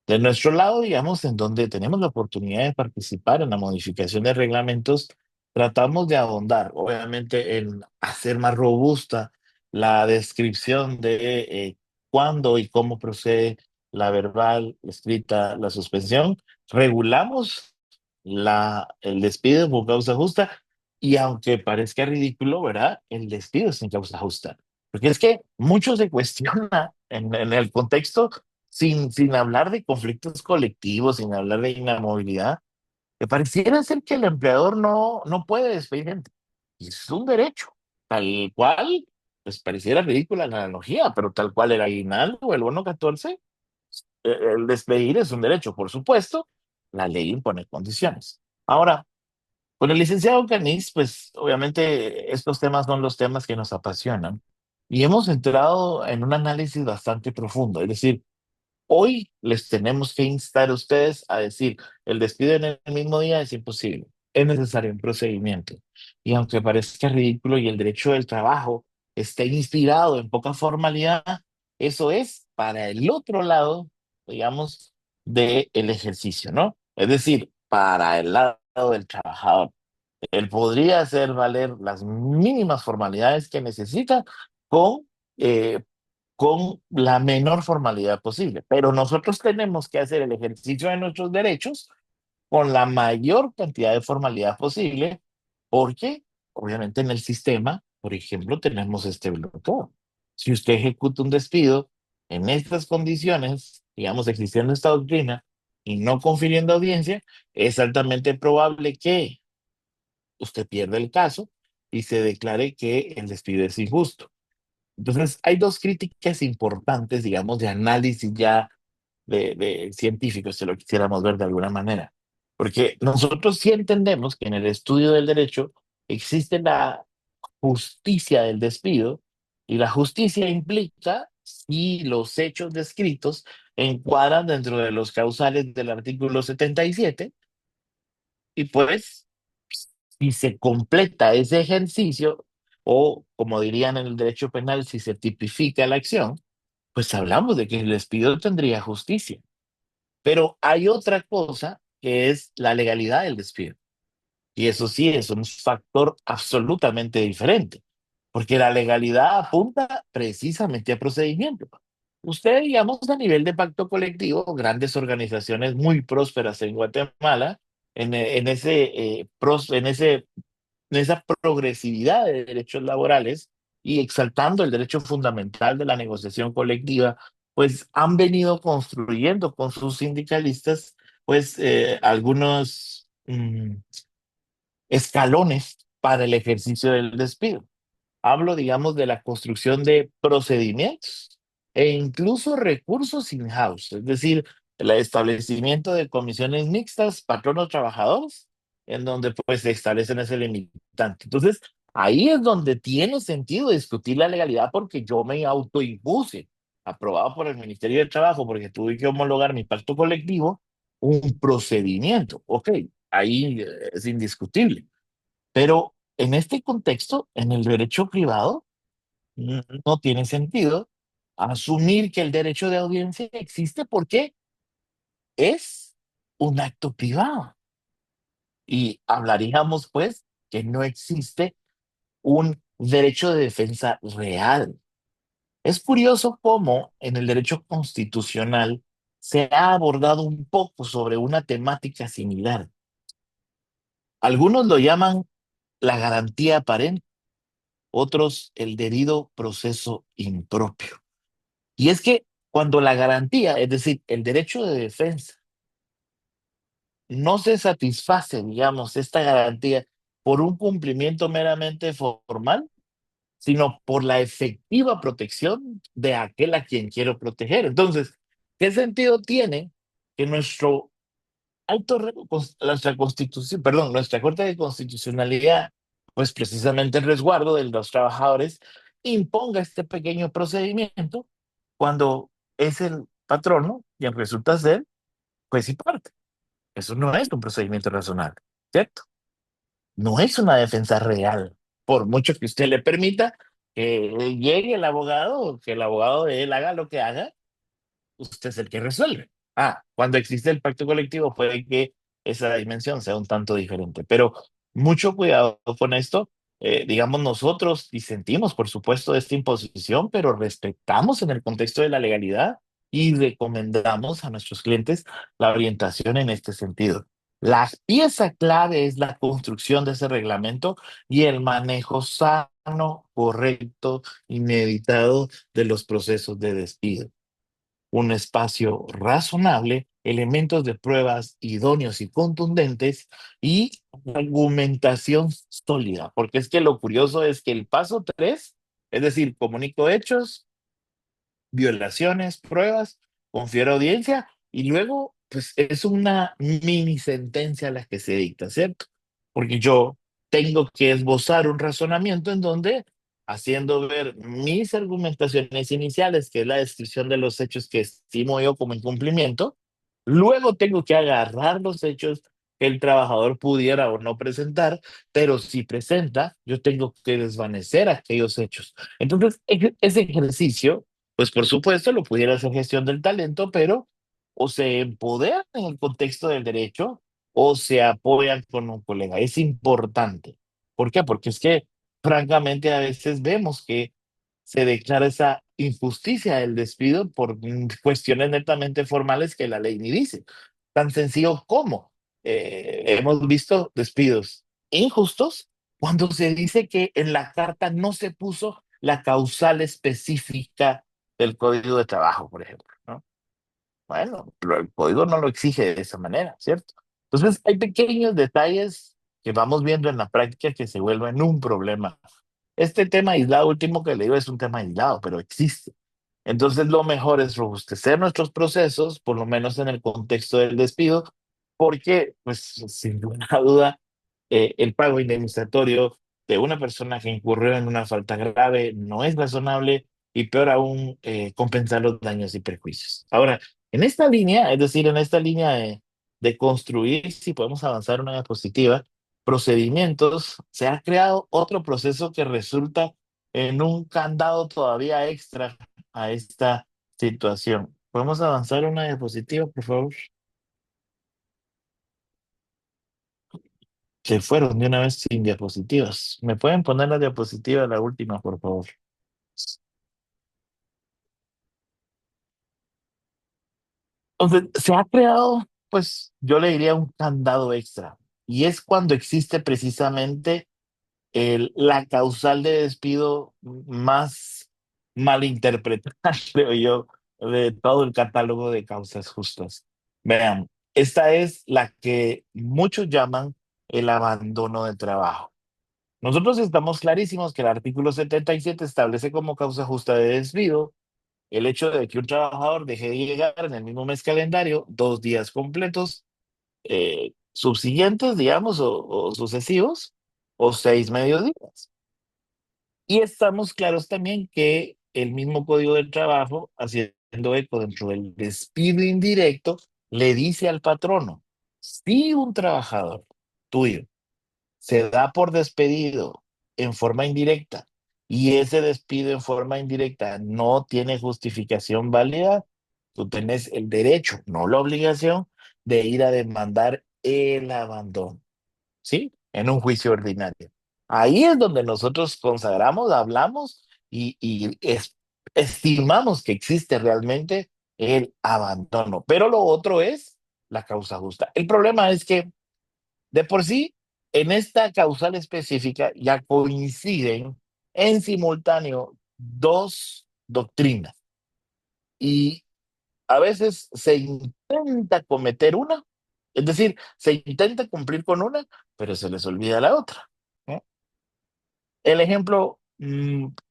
De nuestro lado, digamos, en donde tenemos la oportunidad de participar en la modificación de reglamentos, tratamos de ahondar, obviamente, en hacer más robusta la descripción de cuándo y cómo procede la verbal, la escrita, la suspensión. Regulamos el despido por causa justa y aunque parezca ridículo, ¿verdad? El despido es sin causa justa. Porque es que mucho se cuestiona en el contexto sin hablar de conflictos colectivos, sin hablar de inamovilidad, que pareciera ser que el empleador no puede despedir gente. Y es un derecho, tal cual, pues pareciera ridícula la analogía, pero tal cual el aguinaldo o el bono 14, el despedir es un derecho, por supuesto, la ley impone condiciones. Ahora, con el licenciado Canis, pues obviamente estos temas son los temas que nos apasionan y hemos entrado en un análisis bastante profundo, es decir, hoy les tenemos que instar a ustedes a decir, el despido en el mismo día es imposible, es necesario un procedimiento. Y aunque parezca ridículo y el derecho del trabajo esté inspirado en poca formalidad, eso es para el otro lado, digamos, del ejercicio, ¿no? Es decir, para el lado del trabajador. Él podría hacer valer las mínimas formalidades que necesita con eh, con la menor formalidad posible. Pero nosotros tenemos que hacer el ejercicio de nuestros derechos con la mayor cantidad de formalidad posible, porque obviamente en el sistema, por ejemplo, tenemos este bloqueo. Si usted ejecuta un despido en estas condiciones, digamos, existiendo esta doctrina y no confiriendo audiencia, es altamente probable que usted pierda el caso y se declare que el despido es injusto. Entonces, hay dos críticas importantes, digamos, de análisis ya de científicos, si lo quisiéramos ver de alguna manera. Porque nosotros sí entendemos que en el estudio del derecho existe la justicia del despido y la justicia implica si los hechos descritos encuadran dentro de los causales del artículo 77 y pues si se completa ese ejercicio o como dirían en el derecho penal, si se tipifica la acción, pues hablamos de que el despido tendría justicia. Pero hay otra cosa que es la legalidad del despido. Y eso sí es un factor absolutamente diferente, porque la legalidad apunta precisamente a procedimiento. Usted, digamos, a nivel de pacto colectivo, grandes organizaciones muy prósperas en Guatemala, en esa progresividad de derechos laborales y exaltando el derecho fundamental de la negociación colectiva, pues han venido construyendo con sus sindicalistas, pues algunos escalones para el ejercicio del despido. Hablo, digamos, de la construcción de procedimientos e incluso recursos in-house, es decir, el establecimiento de comisiones mixtas, patronos-trabajadores, en donde pues se establecen ese limitante. Entonces, ahí es donde tiene sentido discutir la legalidad porque yo me autoimpuse, aprobado por el Ministerio del Trabajo, porque tuve que homologar mi pacto colectivo, un procedimiento. Ok, ahí es indiscutible. Pero en este contexto, en el derecho privado, no tiene sentido asumir que el derecho de audiencia existe porque es un acto privado. Y hablaríamos, pues, que no existe un derecho de defensa real. Es curioso cómo en el derecho constitucional se ha abordado un poco sobre una temática similar. Algunos lo llaman la garantía aparente, otros el debido proceso impropio. Y es que cuando la garantía, es decir, el derecho de defensa, no se satisface, digamos, esta garantía por un cumplimiento meramente formal, sino por la efectiva protección de aquel a quien quiero proteger. Entonces, ¿qué sentido tiene que nuestra constitución, perdón, nuestra Corte de Constitucionalidad, pues precisamente el resguardo de los trabajadores, imponga este pequeño procedimiento cuando es el patrono quien resulta ser juez y parte. Eso no es un procedimiento razonable, ¿cierto? No es una defensa real, por mucho que usted le permita que llegue el abogado, que el abogado de él haga lo que haga, usted es el que resuelve. Cuando existe el pacto colectivo puede que esa dimensión sea un tanto diferente, pero mucho cuidado con esto. Digamos, nosotros disentimos, por supuesto, de esta imposición, pero respetamos en el contexto de la legalidad y recomendamos a nuestros clientes la orientación en este sentido. La pieza clave es la construcción de ese reglamento y el manejo sano, correcto y meditado de los procesos de despido. Un espacio razonable, elementos de pruebas idóneos y contundentes y argumentación sólida, porque es que lo curioso es que el paso 3, es decir, comunico hechos, violaciones, pruebas, confiero audiencia y luego pues es una mini sentencia a la que se dicta, ¿cierto? Porque yo tengo que esbozar un razonamiento en donde, haciendo ver mis argumentaciones iniciales, que es la descripción de los hechos que estimo yo como incumplimiento, luego tengo que agarrar los hechos que el trabajador pudiera o no presentar, pero si presenta, yo tengo que desvanecer aquellos hechos. Entonces, ese ejercicio pues por supuesto lo pudiera hacer gestión del talento, pero o se empoderan en el contexto del derecho o se apoyan con un colega. Es importante. ¿Por qué? Porque es que francamente a veces vemos que se declara esa injusticia del despido por cuestiones netamente formales que la ley ni dice. Tan sencillo como hemos visto despidos injustos cuando se dice que en la carta no se puso la causal específica del código de trabajo, por ejemplo, ¿no? Bueno, pero el código no lo exige de esa manera, ¿cierto? Entonces, hay pequeños detalles que vamos viendo en la práctica que se vuelven un problema. Este tema aislado último que le digo es un tema aislado, pero existe. Entonces, lo mejor es robustecer nuestros procesos, por lo menos en el contexto del despido, porque, pues, sin ninguna duda, el pago indemnizatorio de una persona que incurrió en una falta grave no es razonable y peor aún, compensar los daños y perjuicios. Ahora, en esta línea, es decir, en esta línea de construir, si podemos avanzar una diapositiva, procedimientos, se ha creado otro proceso que resulta en un candado todavía extra a esta situación. ¿Podemos avanzar una diapositiva, por favor? Se fueron de una vez sin diapositivas. ¿Me pueden poner la diapositiva, la última, por favor? Entonces, se ha creado, pues, yo le diría un candado extra. Y es cuando existe precisamente la causal de despido más malinterpretada, creo yo, de todo el catálogo de causas justas. Vean, esta es la que muchos llaman el abandono de trabajo. Nosotros estamos clarísimos que el artículo 77 establece como causa justa de despido el hecho de que un trabajador deje de llegar en el mismo mes calendario 2 días completos, subsiguientes, digamos, o sucesivos, o 6 mediodías. Y estamos claros también que el mismo Código del Trabajo, haciendo eco dentro del despido indirecto, le dice al patrono, si un trabajador tuyo se da por despedido en forma indirecta y ese despido en forma indirecta no tiene justificación válida, tú tienes el derecho, no la obligación, de ir a demandar el abandono. ¿Sí? En un juicio ordinario. Ahí es donde nosotros consagramos, hablamos y estimamos que existe realmente el abandono. Pero lo otro es la causa justa. El problema es que de por sí, en esta causal específica ya coinciden en simultáneo dos doctrinas y a veces se intenta cometer una, es decir, se intenta cumplir con una, pero se les olvida la otra, ¿no? El ejemplo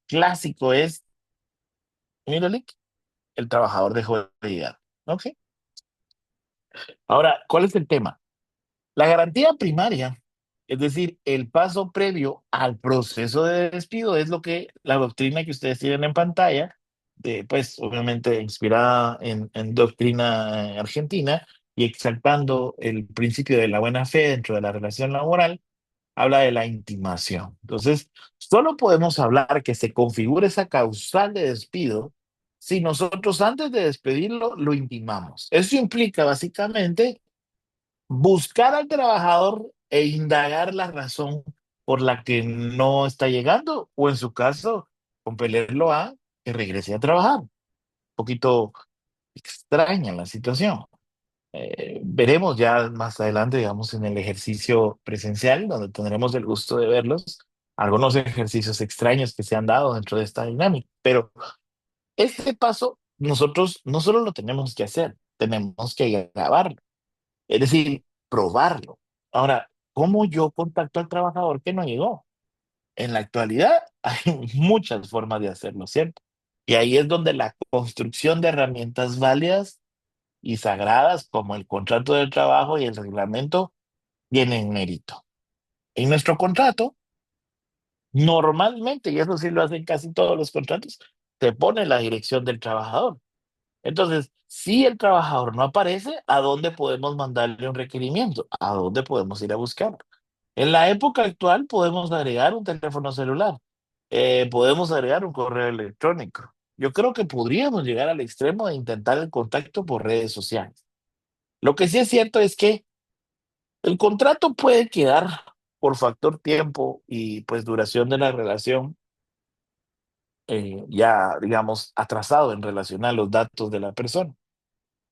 clásico es, mírale, el trabajador dejó de llegar. ¿Ok? Ahora, ¿cuál es el tema? La garantía primaria Es decir, el paso previo al proceso de despido es lo que la doctrina que ustedes tienen en pantalla, pues obviamente inspirada en doctrina argentina y exaltando el principio de la buena fe dentro de la relación laboral, habla de la intimación. Entonces, solo podemos hablar que se configure esa causal de despido si nosotros antes de despedirlo lo intimamos. Eso implica básicamente buscar al trabajador e indagar la razón por la que no está llegando, o en su caso, compelerlo a que regrese a trabajar. Un poquito extraña la situación. Veremos ya más adelante, digamos, en el ejercicio presencial, donde tendremos el gusto de verlos, algunos ejercicios extraños que se han dado dentro de esta dinámica. Pero este paso nosotros no solo lo tenemos que hacer, tenemos que grabarlo, es decir, probarlo. Ahora, ¿cómo yo contacto al trabajador que no llegó? En la actualidad hay muchas formas de hacerlo, ¿cierto? Y ahí es donde la construcción de herramientas válidas y sagradas como el contrato de trabajo y el reglamento tienen mérito. En nuestro contrato, normalmente, y eso sí lo hacen casi todos los contratos, te pone la dirección del trabajador. Entonces, si el trabajador no aparece, ¿a dónde podemos mandarle un requerimiento? ¿A dónde podemos ir a buscar? En la época actual podemos agregar un teléfono celular, podemos agregar un correo electrónico. Yo creo que podríamos llegar al extremo de intentar el contacto por redes sociales. Lo que sí es cierto es que el contrato puede quedar por factor tiempo y pues duración de la relación, ya digamos atrasado en relación a los datos de la persona.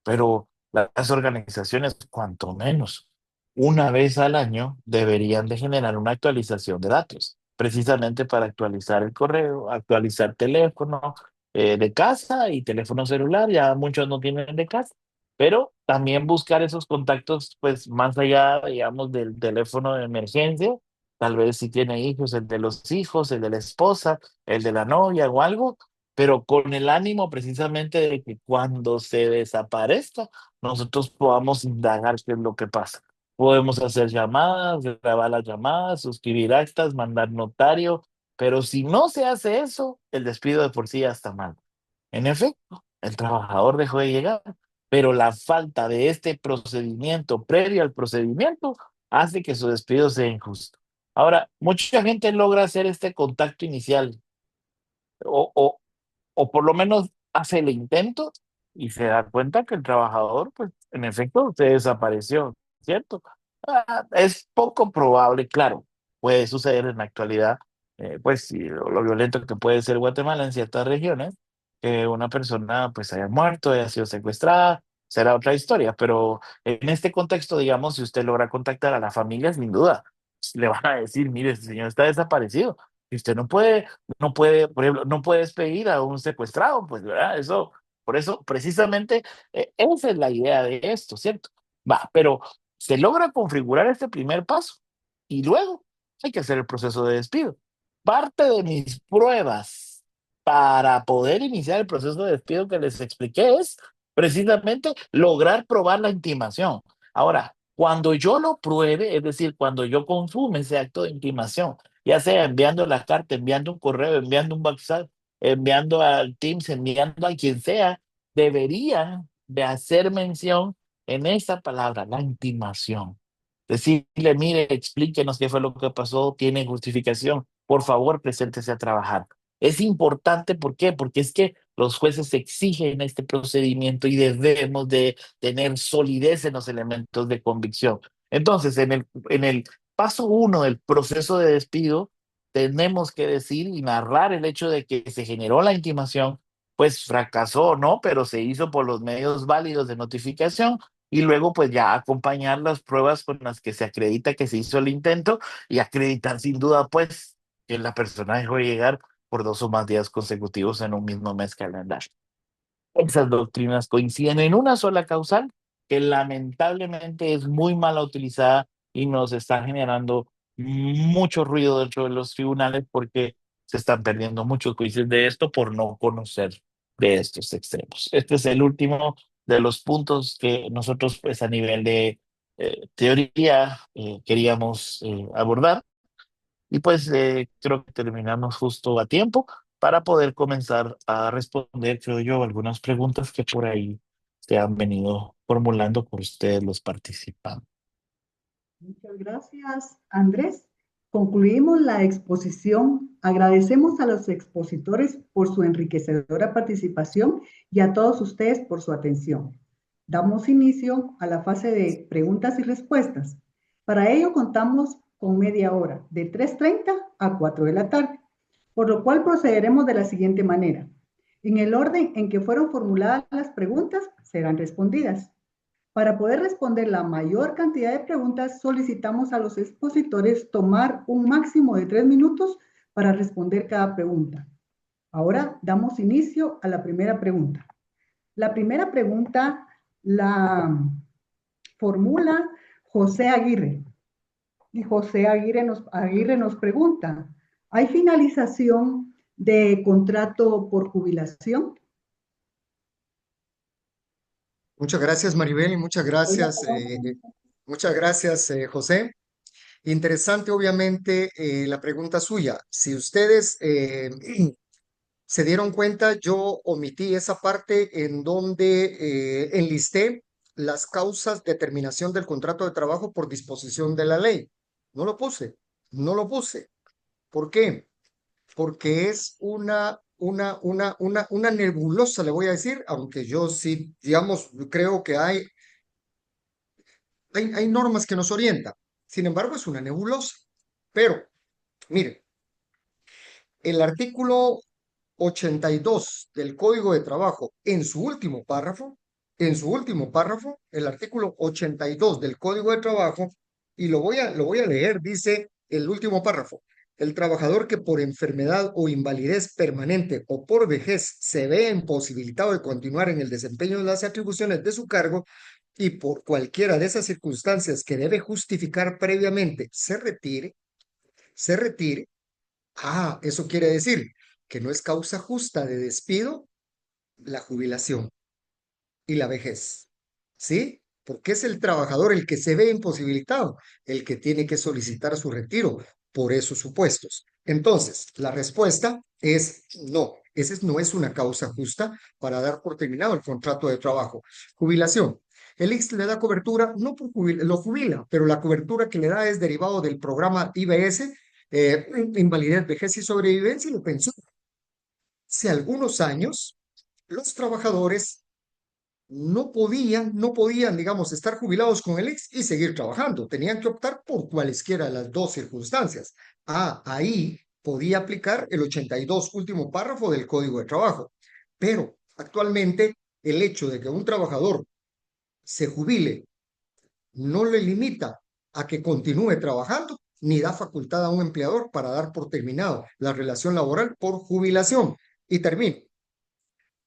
Pero las organizaciones, cuanto menos una vez al año, deberían de generar una actualización de datos, precisamente para actualizar el correo, actualizar teléfono de casa y teléfono celular. Ya muchos no tienen de casa, pero también buscar esos contactos, pues más allá, digamos, del teléfono de emergencia. Tal vez si tiene hijos, el de los hijos, el de la esposa, el de la novia o algo, pero con el ánimo precisamente de que cuando se desaparezca, nosotros podamos indagar qué es lo que pasa. Podemos hacer llamadas, grabar las llamadas, suscribir actas, mandar notario, pero si no se hace eso, el despido de por sí ya está mal. En efecto, el trabajador dejó de llegar, pero la falta de este procedimiento previo al procedimiento hace que su despido sea injusto. Ahora, mucha gente logra hacer este contacto inicial o, o por lo menos hace el intento y se da cuenta que el trabajador, pues, en efecto, se desapareció, ¿cierto? Es poco probable, claro, puede suceder en la actualidad, pues, sí, lo violento que puede ser Guatemala en ciertas regiones, que una persona, pues, haya muerto, haya sido secuestrada, será otra historia, pero en este contexto, digamos, si usted logra contactar a la familia, sin duda, le van a decir, mire, este señor está desaparecido, y usted no puede, por ejemplo, no puede despedir a un secuestrado, pues, ¿verdad? Eso, por eso, precisamente, esa es la idea de esto, ¿cierto? Va, pero se logra configurar este primer paso y luego hay que hacer el proceso de despido. Parte de mis pruebas para poder iniciar el proceso de despido que les expliqué es precisamente lograr probar la intimación. Ahora, cuando yo lo pruebe, es decir, cuando yo consume ese acto de intimación, ya sea enviando la carta, enviando un correo, enviando un WhatsApp, enviando al Teams, enviando a quien sea, deberían de hacer mención en esa palabra, la intimación. Decirle, mire, explíquenos qué fue lo que pasó, tiene justificación, por favor, preséntese a trabajar. Es importante, ¿por qué? Porque es que los jueces exigen este procedimiento y debemos de tener solidez en los elementos de convicción. Entonces, en el paso uno del proceso de despido, tenemos que decir y narrar el hecho de que se generó la intimación, pues fracasó, ¿no? Pero se hizo por los medios válidos de notificación y luego pues ya acompañar las pruebas con las que se acredita que se hizo el intento y acreditar sin duda pues que la persona dejó de llegar por 2 o más días consecutivos en un mismo mes calendario. Esas doctrinas coinciden en una sola causal que lamentablemente es muy mala utilizada y nos está generando mucho ruido dentro de los tribunales porque se están perdiendo muchos juicios de esto por no conocer de estos extremos. Este es el último de los puntos que nosotros, pues a nivel teoría queríamos abordar. Y pues creo que terminamos justo a tiempo para poder comenzar a responder, creo yo, algunas preguntas que por ahí se han venido formulando por ustedes los participantes. Muchas gracias, Andrés. Concluimos la exposición. Agradecemos a los expositores por su enriquecedora participación y a todos ustedes por su atención. Damos inicio a la fase de preguntas y respuestas. Para ello contamos con media hora, de 3:30 a 4 de la tarde, por lo cual procederemos de la siguiente manera. En el orden en que fueron formuladas las preguntas, serán respondidas. Para poder responder la mayor cantidad de preguntas, solicitamos a los expositores tomar un máximo de 3 minutos para responder cada pregunta. Ahora damos inicio a la primera pregunta. La primera pregunta la formula José Aguirre. Y José Aguirre nos pregunta, ¿hay finalización de contrato por jubilación? Muchas gracias, Maribel, y muchas gracias, José. Interesante, obviamente, la pregunta suya. Si ustedes se dieron cuenta, yo omití esa parte en donde enlisté las causas de terminación del contrato de trabajo por disposición de la ley. No lo puse, no lo puse. ¿Por qué? Porque es una nebulosa, le voy a decir, aunque yo sí, digamos, creo que hay normas que nos orientan. Sin embargo, es una nebulosa. Pero, mire, el artículo 82 del Código de Trabajo, en su último párrafo, el artículo 82 del Código de Trabajo, y lo voy a leer, dice el último párrafo. El trabajador que por enfermedad o invalidez permanente o por vejez se ve imposibilitado de continuar en el desempeño de las atribuciones de su cargo y por cualquiera de esas circunstancias que debe justificar previamente se retire. Ah, eso quiere decir que no es causa justa de despido la jubilación y la vejez, ¿sí? Porque es el trabajador el que se ve imposibilitado, el que tiene que solicitar su retiro por esos supuestos. Entonces, la respuesta es no. Esa no es una causa justa para dar por terminado el contrato de trabajo. Jubilación. El IX le da cobertura, no por lo jubila, pero la cobertura que le da es derivado del programa IBS, invalidez, vejez y sobrevivencia y de pensión. Hace algunos años, los trabajadores no podían, digamos, estar jubilados con el IX y seguir trabajando. Tenían que optar por cualesquiera de las dos circunstancias. Ah, ahí podía aplicar el 82 último párrafo del Código de Trabajo. Pero actualmente el hecho de que un trabajador se jubile no le limita a que continúe trabajando, ni da facultad a un empleador para dar por terminado la relación laboral por jubilación. Y termino.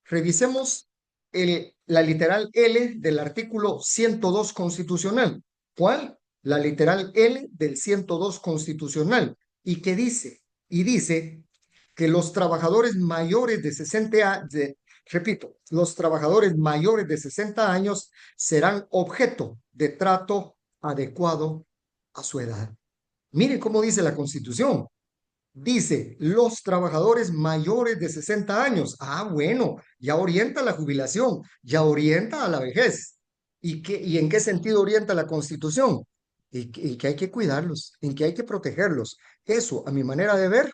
Revisemos la literal L del artículo 102 constitucional. ¿Cuál? La literal L del 102 constitucional. ¿Y qué dice? Y dice que los trabajadores mayores de 60 años, repito, los trabajadores mayores de 60 años serán objeto de trato adecuado a su edad. Miren cómo dice la Constitución. Dice, los trabajadores mayores de 60 años. Ah, bueno, ya orienta la jubilación, ya orienta a la vejez. ¿Y en qué sentido orienta la Constitución? Y que hay que cuidarlos, en que hay que protegerlos. Eso, a mi manera de ver,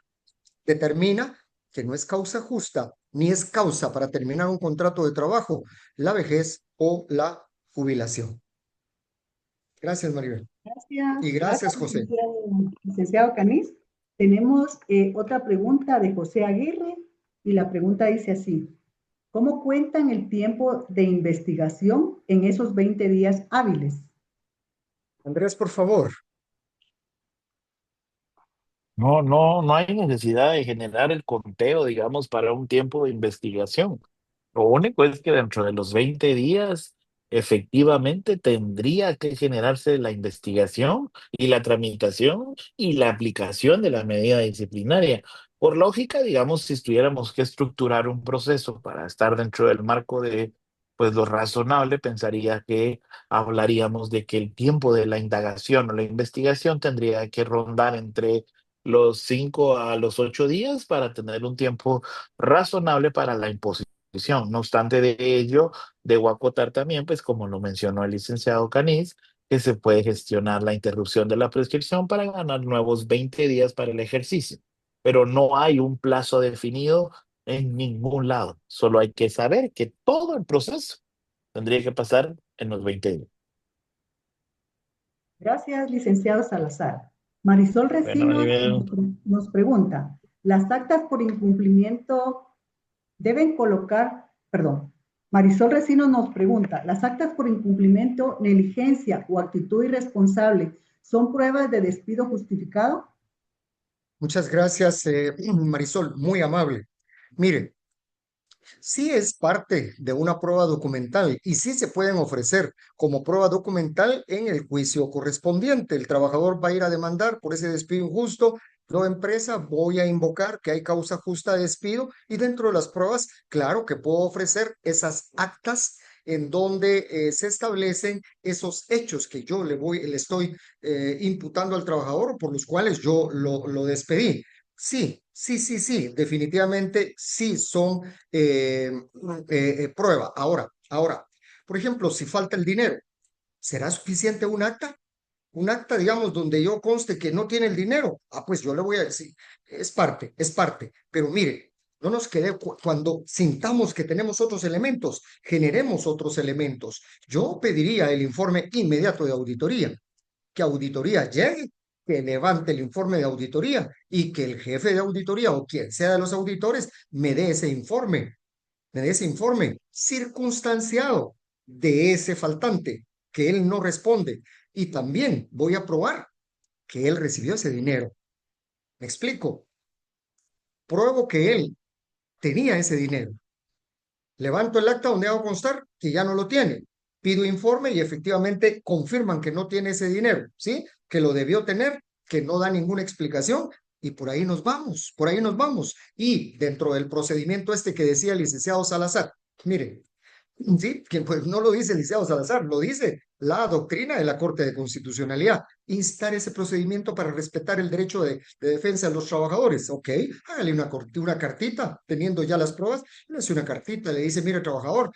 determina que no es causa justa, ni es causa para terminar un contrato de trabajo, la vejez o la jubilación. Gracias, Maribel. Y Gracias, gracias, José. licenciado Canís. Tenemos otra pregunta de José Aguirre y la pregunta dice así. ¿Cómo cuentan el tiempo de investigación en esos 20 días hábiles? Andrés, por favor. No hay necesidad de generar el conteo, digamos, para un tiempo de investigación. Lo único es que dentro de los 20 días, efectivamente, tendría que generarse la investigación y la tramitación y la aplicación de la medida disciplinaria. Por lógica, digamos, si tuviéramos que estructurar un proceso para estar dentro del marco de pues lo razonable pensaría que hablaríamos de que el tiempo de la indagación o la investigación tendría que rondar entre los 5 a los 8 días para tener un tiempo razonable para la imposición. No obstante de ello, debo acotar también, pues como lo mencionó el licenciado Caniz, que se puede gestionar la interrupción de la prescripción para ganar nuevos 20 días para el ejercicio. Pero no hay un plazo definido en ningún lado. Solo hay que saber que todo el proceso tendría que pasar en los 20 días. Gracias, licenciado Salazar. Marisol Bueno, Recinos Maribel, nos pregunta, ¿las actas por incumplimiento deben colocar, perdón, Marisol Recinos nos pregunta, ¿las actas por incumplimiento, negligencia o actitud irresponsable son pruebas de despido justificado? Muchas gracias, Marisol, muy amable. Mire, sí es parte de una prueba documental y sí se pueden ofrecer como prueba documental en el juicio correspondiente. El trabajador va a ir a demandar por ese despido injusto. Yo, empresa, voy a invocar que hay causa justa de despido y dentro de las pruebas, claro que puedo ofrecer esas actas en donde se establecen esos hechos que yo le estoy imputando al trabajador por los cuales yo lo despedí. Sí, sí, sí, sí, definitivamente sí son prueba. Ahora, por ejemplo, si falta el dinero, ¿será suficiente un acta? Un acta, digamos, donde yo conste que no tiene el dinero. Ah, pues yo le voy a decir, es parte. Pero mire, no nos quede cuando sintamos que tenemos otros elementos, generemos otros elementos. Yo pediría el informe inmediato de auditoría, que auditoría llegue, que levante el informe de auditoría y que el jefe de auditoría o quien sea de los auditores me dé ese informe circunstanciado de ese faltante que él no responde. Y también voy a probar que él recibió ese dinero. ¿Me explico? Pruebo que él tenía ese dinero. Levanto el acta donde hago constar que ya no lo tiene. Pido informe y efectivamente confirman que no tiene ese dinero, ¿sí? Que lo debió tener, que no da ninguna explicación y por ahí nos vamos, por ahí nos vamos. Y dentro del procedimiento este que decía el licenciado Salazar, mire, sí, que pues no lo dice el licenciado Salazar, lo dice la doctrina de la Corte de Constitucionalidad. Instar ese procedimiento para respetar el derecho de defensa de los trabajadores. Ok, hágale una cartita, teniendo ya las pruebas, le hace una cartita, le dice, mire, trabajador,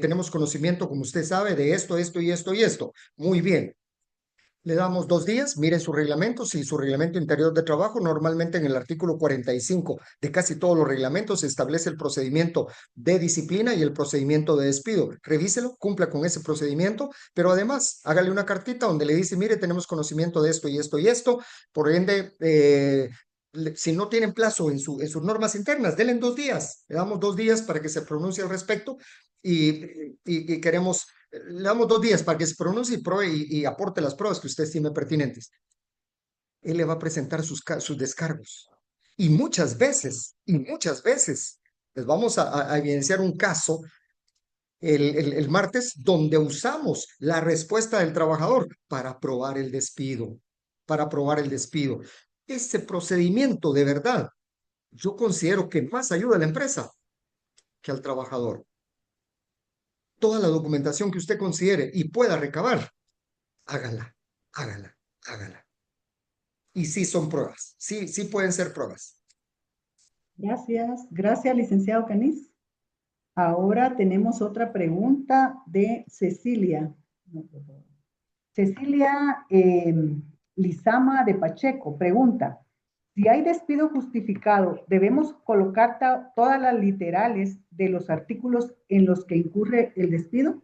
tenemos conocimiento, como usted sabe, de esto, esto y esto y esto. Muy bien, le damos 2 días, miren su reglamento, si su reglamento interior de trabajo, normalmente en el artículo 45 de casi todos los reglamentos se establece el procedimiento de disciplina y el procedimiento de despido. Revíselo, cumpla con ese procedimiento, pero además hágale una cartita donde le dice, mire, tenemos conocimiento de esto y esto y esto, por ende, si no tienen plazo en sus normas internas, denle 2 días, le damos 2 días para que se pronuncie al respecto y queremos le damos 2 días para que se pronuncie y, pruebe y aporte las pruebas que usted estime pertinentes. Él le va a presentar sus descargos. Y muchas veces, les vamos a evidenciar un caso el martes donde usamos la respuesta del trabajador para aprobar el despido, para aprobar el despido. Ese procedimiento, de verdad, yo considero que más ayuda a la empresa que al trabajador. Toda la documentación que usted considere y pueda recabar, hágala, hágala, hágala. Y sí son pruebas, sí, sí pueden ser pruebas. Gracias, licenciado Canis. Ahora tenemos otra pregunta de Cecilia. Cecilia Lizama de Pacheco pregunta, si hay despido justificado, ¿debemos colocar todas las literales de los artículos en los que incurre el despido?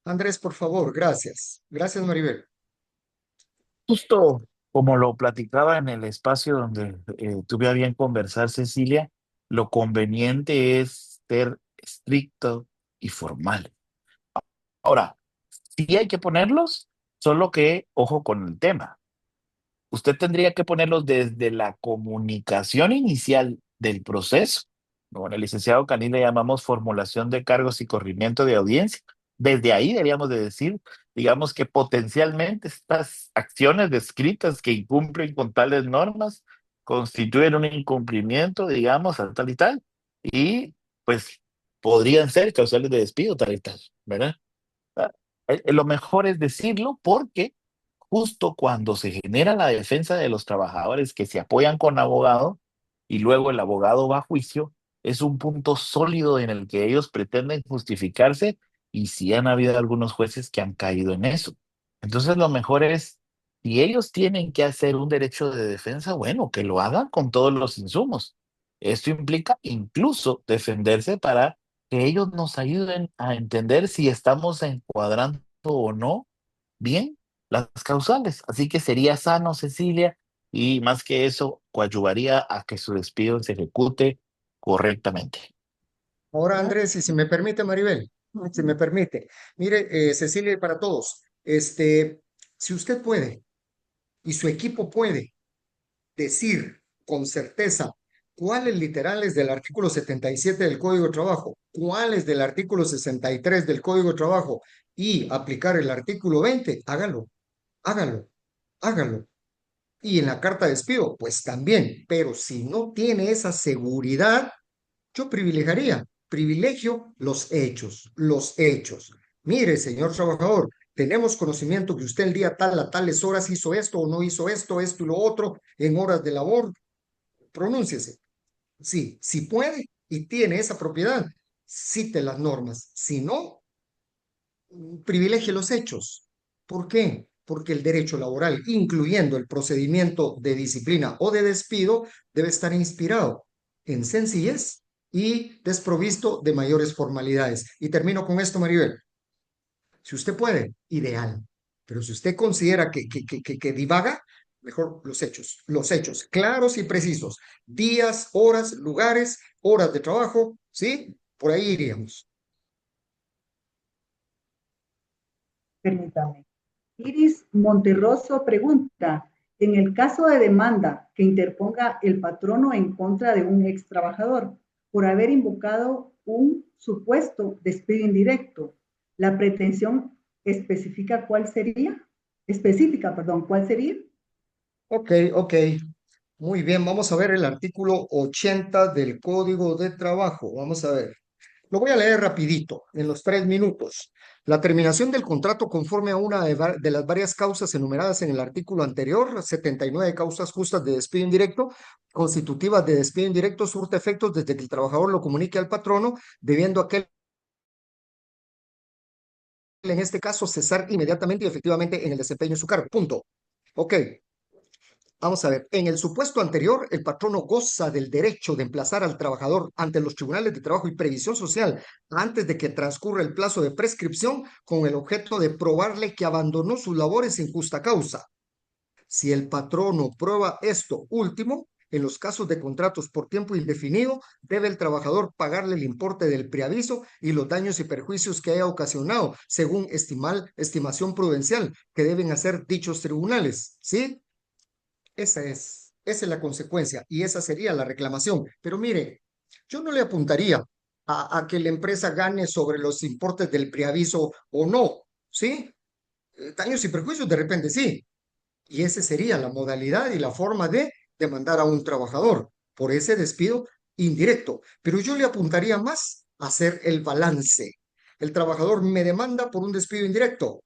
Andrés, por favor, gracias. Gracias, Maribel. justo como lo platicaba en el espacio donde tuve a bien conversar, Cecilia, lo conveniente es ser estricto y formal. Ahora, sí hay que ponerlos, solo que ojo con el tema. Usted tendría que ponerlos desde la comunicación inicial del proceso. Bueno, el licenciado Canil le llamamos formulación de cargos y corrimiento de audiencia. Desde ahí deberíamos de decir, digamos que potencialmente estas acciones descritas que incumplen con tales normas constituyen un incumplimiento, digamos, a tal y tal. Y pues podrían ser causales de despido, tal y tal, ¿verdad? Ah, lo mejor es decirlo porque justo cuando se genera la defensa de los trabajadores que se apoyan con abogado y luego el abogado va a juicio, es un punto sólido en el que ellos pretenden justificarse y sí han habido algunos jueces que han caído en eso. Entonces lo mejor es, si ellos tienen que hacer un derecho de defensa, bueno, que lo hagan con todos los insumos. Esto implica incluso defenderse para que ellos nos ayuden a entender si estamos encuadrando o no bien las causales. Así que sería sano, Cecilia, y más que eso, coadyuvaría a que su despido se ejecute correctamente. Ahora, Andrés, y si me permite, Maribel, si me permite, mire, Cecilia, y para todos, si usted puede y su equipo puede decir con certeza cuáles literales del artículo 77 del Código de Trabajo, cuáles del artículo 63 del Código de Trabajo y aplicar el artículo 20, hágalo, hágalo, hágalo. Y en la carta de despido, pues también, pero si no tiene esa seguridad, yo privilegio los hechos, los hechos. Mire, señor trabajador, tenemos conocimiento que usted el día tal a tales horas hizo esto o no hizo esto, esto y lo otro en horas de labor. Pronúnciese. Sí, si puede y tiene esa propiedad, cite las normas. Si no, privilegie los hechos. ¿Por qué? Porque el derecho laboral, incluyendo el procedimiento de disciplina o de despido, debe estar inspirado en sencillez y desprovisto de mayores formalidades. Y termino con esto, Maribel. Si usted puede, ideal. Pero si usted considera que divaga, mejor los hechos claros y precisos. Días, horas, lugares, horas de trabajo, ¿sí? Por ahí iríamos. Permítame. Iris Monterroso pregunta, en el caso de demanda que interponga el patrono en contra de un ex trabajador por haber invocado un supuesto despido indirecto, ¿la pretensión específica cuál sería? Específica, perdón, ¿cuál sería? Ok, ok. Muy bien, vamos a ver el artículo 80 del Código de Trabajo. Vamos a ver. Lo voy a leer rapidito, en los 3 minutos. La terminación del contrato conforme a una de las varias causas enumeradas en el artículo anterior, 79 causas justas de despido indirecto, constitutivas de despido indirecto, surte efectos desde que el trabajador lo comunique al patrono, debiendo aquel, en este caso, cesar inmediatamente y efectivamente en el desempeño de su cargo. Punto. Ok. Vamos a ver, en el supuesto anterior, el patrono goza del derecho de emplazar al trabajador ante los tribunales de trabajo y previsión social antes de que transcurra el plazo de prescripción con el objeto de probarle que abandonó sus labores sin justa causa. Si el patrono prueba esto último, en los casos de contratos por tiempo indefinido, debe el trabajador pagarle el importe del preaviso y los daños y perjuicios que haya ocasionado, según estimación prudencial que deben hacer dichos tribunales. ¿Sí? Esa es la consecuencia y esa sería la reclamación. Pero mire, yo no le apuntaría a que la empresa gane sobre los importes del preaviso o no, ¿sí? Daños y perjuicios de repente sí. Y esa sería la modalidad y la forma de demandar a un trabajador por ese despido indirecto. Pero yo le apuntaría más a hacer el balance. El trabajador me demanda por un despido indirecto.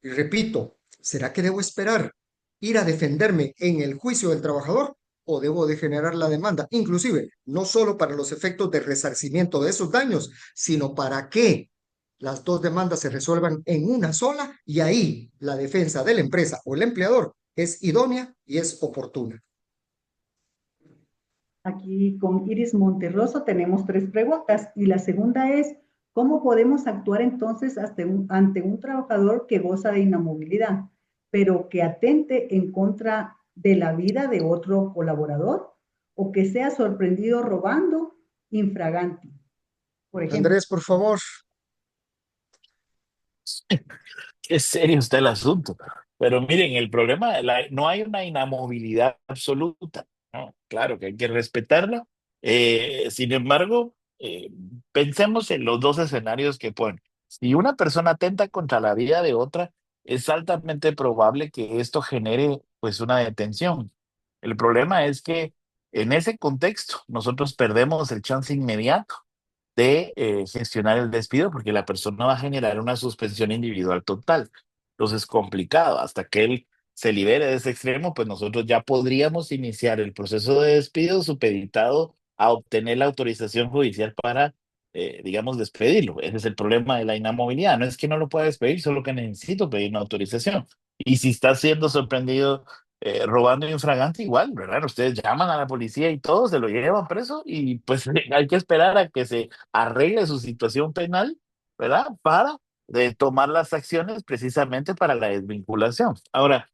Y repito, ¿será que debo esperar ir a defenderme en el juicio del trabajador o debo de generar la demanda? Inclusive, no solo para los efectos de resarcimiento de esos daños, sino para que las dos demandas se resuelvan en una sola y ahí la defensa de la empresa o el empleador es idónea y es oportuna. Aquí con Iris Monterroso tenemos tres preguntas y la segunda es, ¿cómo podemos actuar entonces ante un trabajador que goza de inamovilidad, pero que atente en contra de la vida de otro colaborador o que sea sorprendido robando infraganti, por ejemplo? Andrés, por favor. Qué serio está el asunto. Pero miren, el problema, no hay una inamovilidad absoluta, ¿no? Claro que hay que respetarla. Sin embargo, pensemos en los dos escenarios que ponen. Si una persona atenta contra la vida de otra, es altamente probable que esto genere pues una detención. El problema es que en ese contexto nosotros perdemos el chance inmediato de gestionar el despido porque la persona va a generar una suspensión individual total. Entonces, complicado. Hasta que él se libere de ese extremo, pues nosotros ya podríamos iniciar el proceso de despido supeditado a obtener la autorización judicial para, digamos, despedirlo. Ese es el problema de la inamovilidad. No es que no lo pueda despedir, solo que necesito pedir una autorización. Y si está siendo sorprendido robando infragante, igual, ¿verdad? Ustedes llaman a la policía y todo, se lo llevan preso y pues hay que esperar a que se arregle su situación penal, ¿verdad? Para tomar las acciones precisamente para la desvinculación. Ahora,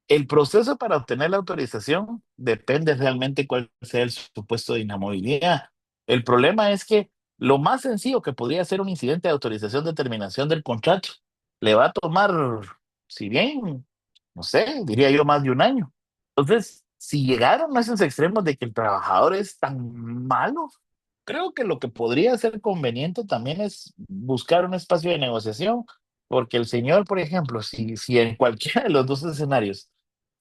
el proceso para obtener la autorización depende realmente cuál sea el supuesto de inamovilidad. El problema es que lo más sencillo que podría ser un incidente de autorización de terminación del contrato le va a tomar, si bien, no sé, diría yo más de un año. Entonces, si llegaron a esos extremos de que el trabajador es tan malo, creo que lo que podría ser conveniente también es buscar un espacio de negociación, porque el señor, por ejemplo, si en cualquiera de los dos escenarios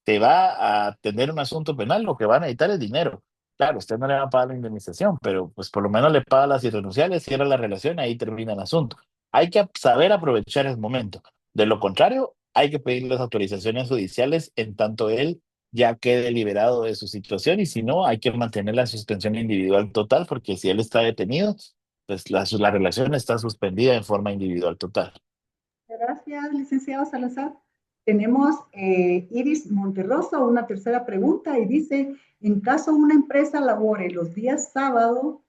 te va a tener un asunto penal, lo que van a necesitar es dinero. Claro, usted no le va a pagar la indemnización, pero pues por lo menos le paga las irrenunciables, cierra la relación, ahí termina el asunto. Hay que saber aprovechar el momento. De lo contrario, hay que pedir las autorizaciones judiciales en tanto él ya quede liberado de su situación y si no, hay que mantener la suspensión individual total porque si él está detenido, pues la relación está suspendida en forma individual total. Gracias, licenciado Salazar. Tenemos Iris Monterroso, una tercera pregunta, y dice, en caso una empresa labore los días sábado,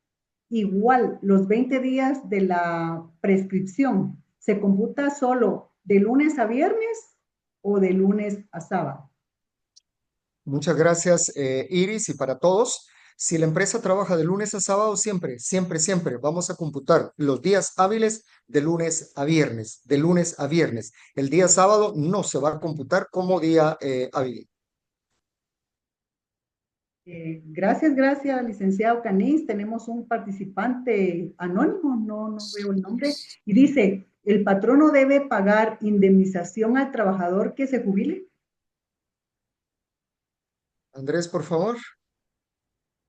igual los 20 días de la prescripción, ¿se computa solo de lunes a viernes o de lunes a sábado? Muchas gracias, Iris, y para todos. Si la empresa trabaja de lunes a sábado, siempre, siempre, siempre vamos a computar los días hábiles de lunes a viernes, de lunes a viernes. El día sábado no se va a computar como día hábil. Gracias, gracias, licenciado Canís. Tenemos un participante anónimo, no veo el nombre, y dice, ¿el patrono debe pagar indemnización al trabajador que se jubile? Andrés, por favor.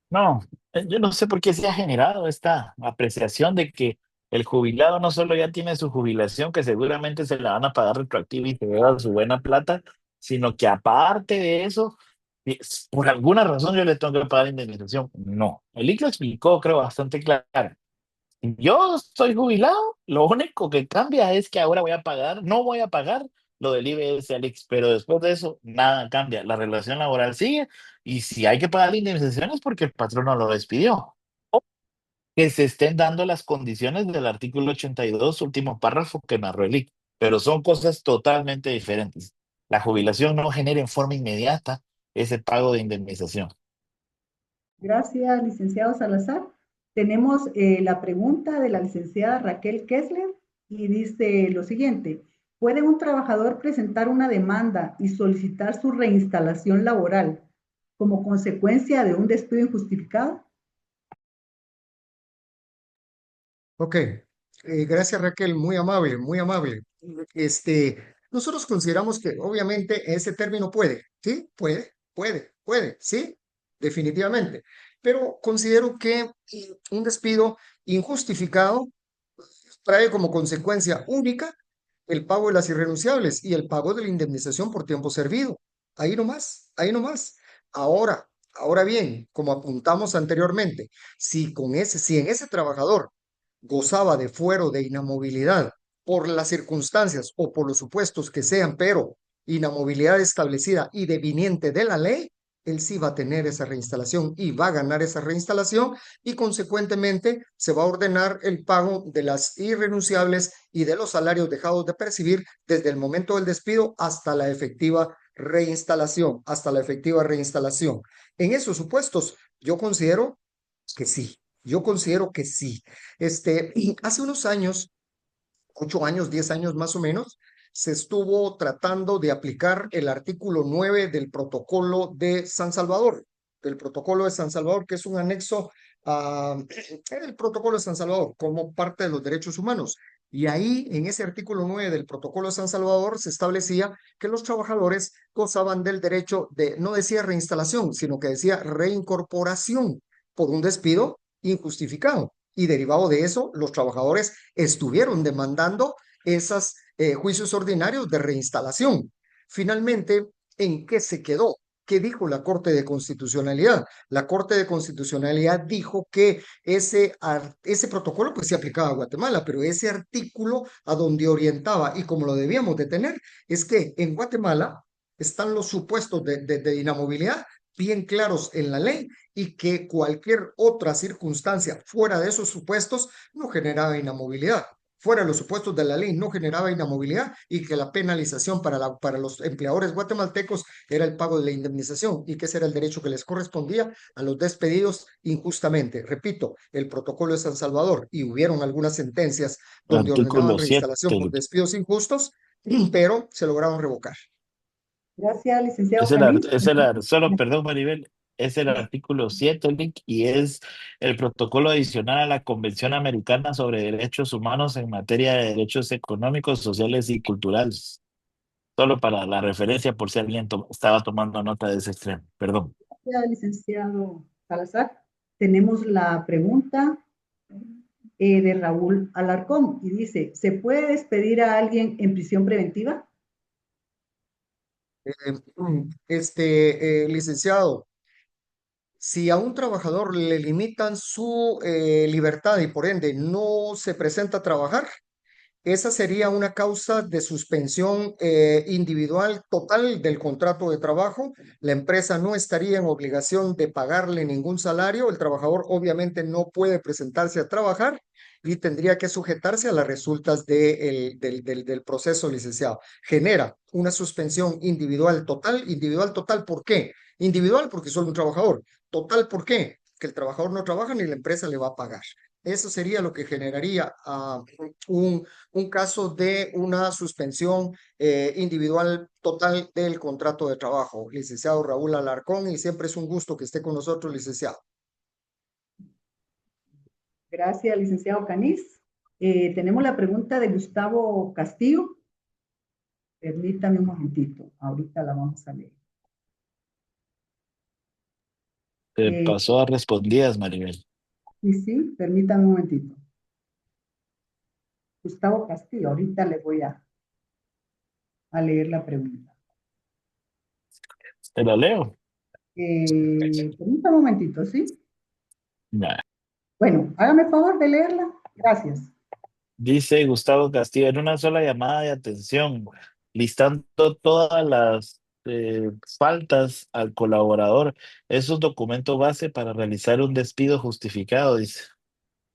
No, yo no sé por qué se ha generado esta apreciación de que el jubilado no solo ya tiene su jubilación, que seguramente se la van a pagar retroactiva y se lleva su buena plata, sino que aparte de eso, por alguna razón yo le tengo que pagar indemnización. No, el IC lo explicó, creo, bastante claro. Yo estoy jubilado, lo único que cambia es que ahora voy a pagar, no voy a pagar lo del IBS Alix, pero después de eso nada cambia, la relación laboral sigue y si hay que pagar indemnizaciones porque el patrón no lo despidió. O que se estén dando las condiciones del artículo 82, último párrafo que narró el IC, pero son cosas totalmente diferentes. La jubilación no genera en forma inmediata ese pago de indemnización. Gracias, licenciado Salazar. Tenemos la pregunta de la licenciada Raquel Kessler y dice lo siguiente, ¿puede un trabajador presentar una demanda y solicitar su reinstalación laboral como consecuencia de un despido injustificado? Ok, gracias Raquel, muy amable, muy amable. Nosotros consideramos que obviamente ese término puede, ¿sí? Puede, ¿sí? Definitivamente. Pero considero que un despido injustificado trae como consecuencia única el pago de las irrenunciables y el pago de la indemnización por tiempo servido. Ahí nomás, ahí nomás. Ahora bien, como apuntamos anteriormente, si en ese trabajador gozaba de fuero de inamovilidad por las circunstancias o por los supuestos que sean, pero inamovilidad establecida y deviniente de la ley, él sí va a tener esa reinstalación y va a ganar esa reinstalación y consecuentemente se va a ordenar el pago de las irrenunciables y de los salarios dejados de percibir desde el momento del despido hasta la efectiva reinstalación, hasta la efectiva reinstalación. En esos supuestos, yo considero que sí, yo considero que sí. Y hace unos años, 8 años, 10 años más o menos, se estuvo tratando de aplicar el artículo 9 del protocolo de San Salvador, que es un anexo el protocolo de San Salvador como parte de los derechos humanos. Y ahí, en ese artículo 9 del protocolo de San Salvador, se establecía que los trabajadores gozaban del derecho de, no decía reinstalación, sino que decía reincorporación por un despido injustificado. Y derivado de eso, los trabajadores estuvieron demandando esos juicios ordinarios de reinstalación. Finalmente, ¿en qué se quedó? ¿Qué dijo la Corte de Constitucionalidad? La Corte de Constitucionalidad dijo que ese protocolo pues se aplicaba a Guatemala, pero ese artículo a donde orientaba y como lo debíamos de tener es que en Guatemala están los supuestos de inamovilidad bien claros en la ley y que cualquier otra circunstancia fuera de esos supuestos no generaba inamovilidad. Fuera de los supuestos de la ley no generaba inamovilidad y que la penalización para los empleadores guatemaltecos era el pago de la indemnización y que ese era el derecho que les correspondía a los despedidos injustamente. Repito, el protocolo de San Salvador y hubieron algunas sentencias donde ordenaban Artículo reinstalación 7. por despidos injustos, pero se lograron revocar. Gracias, licenciado Canis. Solo, perdón, Maribel, es el artículo 7, Lic, y es el protocolo adicional a la Convención Americana sobre Derechos Humanos en materia de derechos económicos, sociales y culturales. Solo para la referencia, por si alguien estaba tomando nota de ese extremo. Perdón. Gracias, licenciado Salazar. Tenemos la pregunta de Raúl Alarcón y dice, ¿se puede despedir a alguien en prisión preventiva? Licenciado, si a un trabajador le limitan su libertad y por ende no se presenta a trabajar, esa sería una causa de suspensión individual total del contrato de trabajo. La empresa no estaría en obligación de pagarle ningún salario. El trabajador obviamente no puede presentarse a trabajar y tendría que sujetarse a las resultas del proceso, licenciado. Genera una suspensión individual total. Individual total, ¿por qué? Individual porque solo un trabajador. Total, ¿por qué? Que el trabajador no trabaja ni la empresa le va a pagar. Eso sería lo que generaría un caso de una suspensión individual total del contrato de trabajo. Licenciado Raúl Alarcón, y siempre es un gusto que esté con nosotros, licenciado. Gracias, licenciado Canis. Tenemos la pregunta de Gustavo Castillo. Permítame un momentito, ahorita la vamos a leer. Pasó a respondidas, Maribel. Sí, permítame un momentito. Gustavo Castillo, ahorita le voy a leer la pregunta. ¿Te la leo? Permítame un momentito, ¿sí? Nah. Bueno, hágame el favor de leerla. Gracias. Dice Gustavo Castillo, en una sola llamada de atención, listando todas las faltas al colaborador, es un documento base para realizar un despido justificado, dice.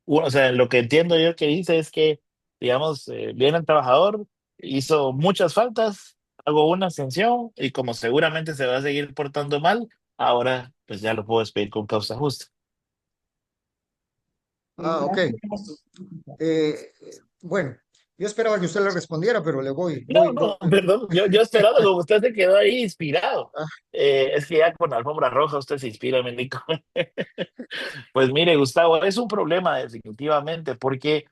O sea, lo que entiendo yo que dice es que, digamos, viene el trabajador, hizo muchas faltas, hago una sanción y como seguramente se va a seguir portando mal, ahora pues ya lo puedo despedir con causa justa. Ok. Gracias. Bueno, yo esperaba que usted le respondiera, pero le voy. No, perdón, yo esperando como usted se quedó ahí inspirado. Ah, Es que ya con la alfombra roja usted se inspira, me indico. Pues mire, Gustavo, es un problema definitivamente, porque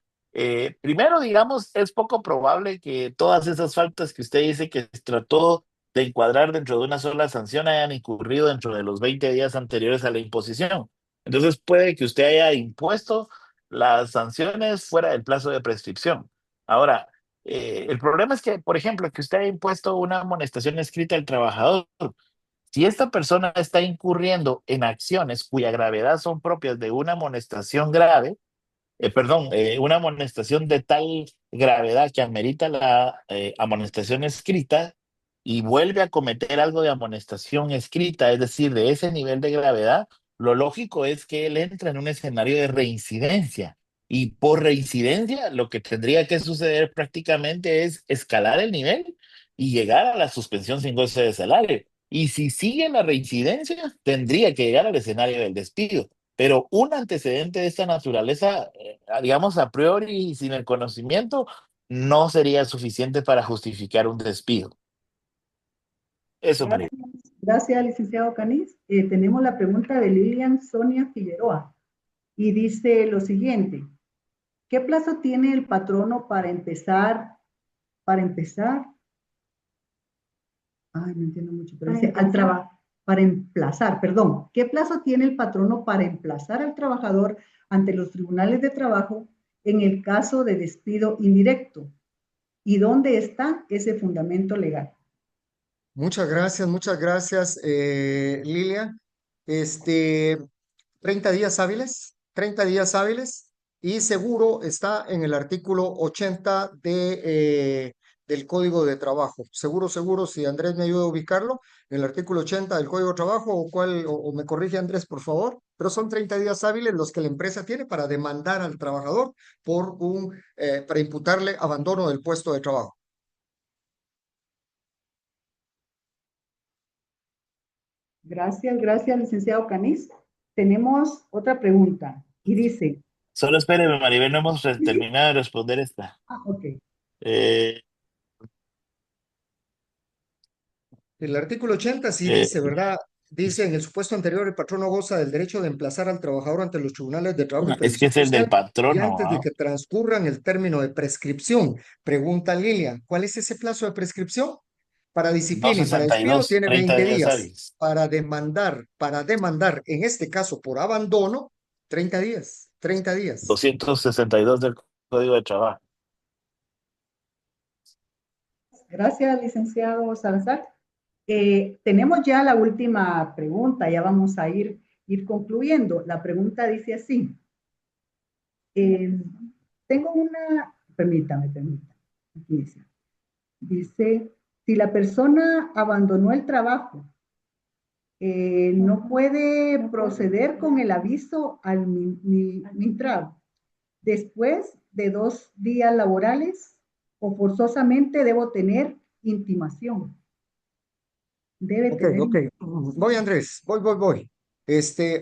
primero, digamos, es poco probable que todas esas faltas que usted dice que trató de encuadrar dentro de una sola sanción hayan incurrido dentro de los 20 días anteriores a la imposición. Entonces puede que usted haya impuesto las sanciones fuera del plazo de prescripción. Ahora, el problema es que, por ejemplo, que usted haya impuesto una amonestación escrita al trabajador. Si esta persona está incurriendo en acciones cuya gravedad son propias de una amonestación grave, una amonestación de tal gravedad que amerita la amonestación escrita y vuelve a cometer algo de amonestación escrita, es decir, de ese nivel de gravedad, lo lógico es que él entra en un escenario de reincidencia. Y por reincidencia, lo que tendría que suceder prácticamente es escalar el nivel y llegar a la suspensión sin goce de salario. Y si sigue la reincidencia, tendría que llegar al escenario del despido. Pero un antecedente de esta naturaleza, digamos, a priori y sin el conocimiento, no sería suficiente para justificar un despido. Eso, María. Gracias, gracias, licenciado Canis. Tenemos la pregunta de Lilian Sonia Figueroa y dice lo siguiente. ¿Qué plazo tiene el patrono para empezar? Ay, no entiendo mucho, pero dice, al trabajo. para emplazar, perdón, qué plazo tiene el patrono para emplazar al trabajador ante los tribunales de trabajo en el caso de despido indirecto? ¿Y dónde está ese fundamento legal? Muchas gracias, Lilia. Este, 30 días hábiles, 30 días hábiles, y seguro está en el artículo 80 del Código de Trabajo. Seguro, seguro, si Andrés me ayuda a ubicarlo, en el artículo 80 del Código de Trabajo, o me corrige Andrés, por favor, pero son 30 días hábiles los que la empresa tiene para demandar al trabajador para imputarle abandono del puesto de trabajo. Gracias, gracias, licenciado Canis. Tenemos otra pregunta y dice, Solo espéreme, Maribel, no hemos sí, sí, terminado de responder esta. ok, Eh, El artículo 80 sí eh, dice, ¿verdad? Dice, en el supuesto anterior, el patrono goza del derecho de emplazar al trabajador ante los tribunales de trabajo y es que previsión es el del social y patrono, antes de ¿ah? que transcurran el término de prescripción. Pregunta Lilia, ¿cuál es ese plazo de prescripción? Para disciplina y para despido 262, tiene 30 20 días días. hábiles. Para demandar, en este caso por abandono, 30 días, 30 días. 262 del Código de Trabajo. gracias, licenciado Salazar. Tenemos ya la última pregunta, ya vamos a ir concluyendo. La pregunta dice así, eh, tengo una, permítame, aquí dice, si la persona abandonó el trabajo, no puede proceder con el aviso al MINTRAB después de 2 días laborales o forzosamente debo tener intimación. Debe Ok, tener ok. Voy, intimación. Andrés, voy.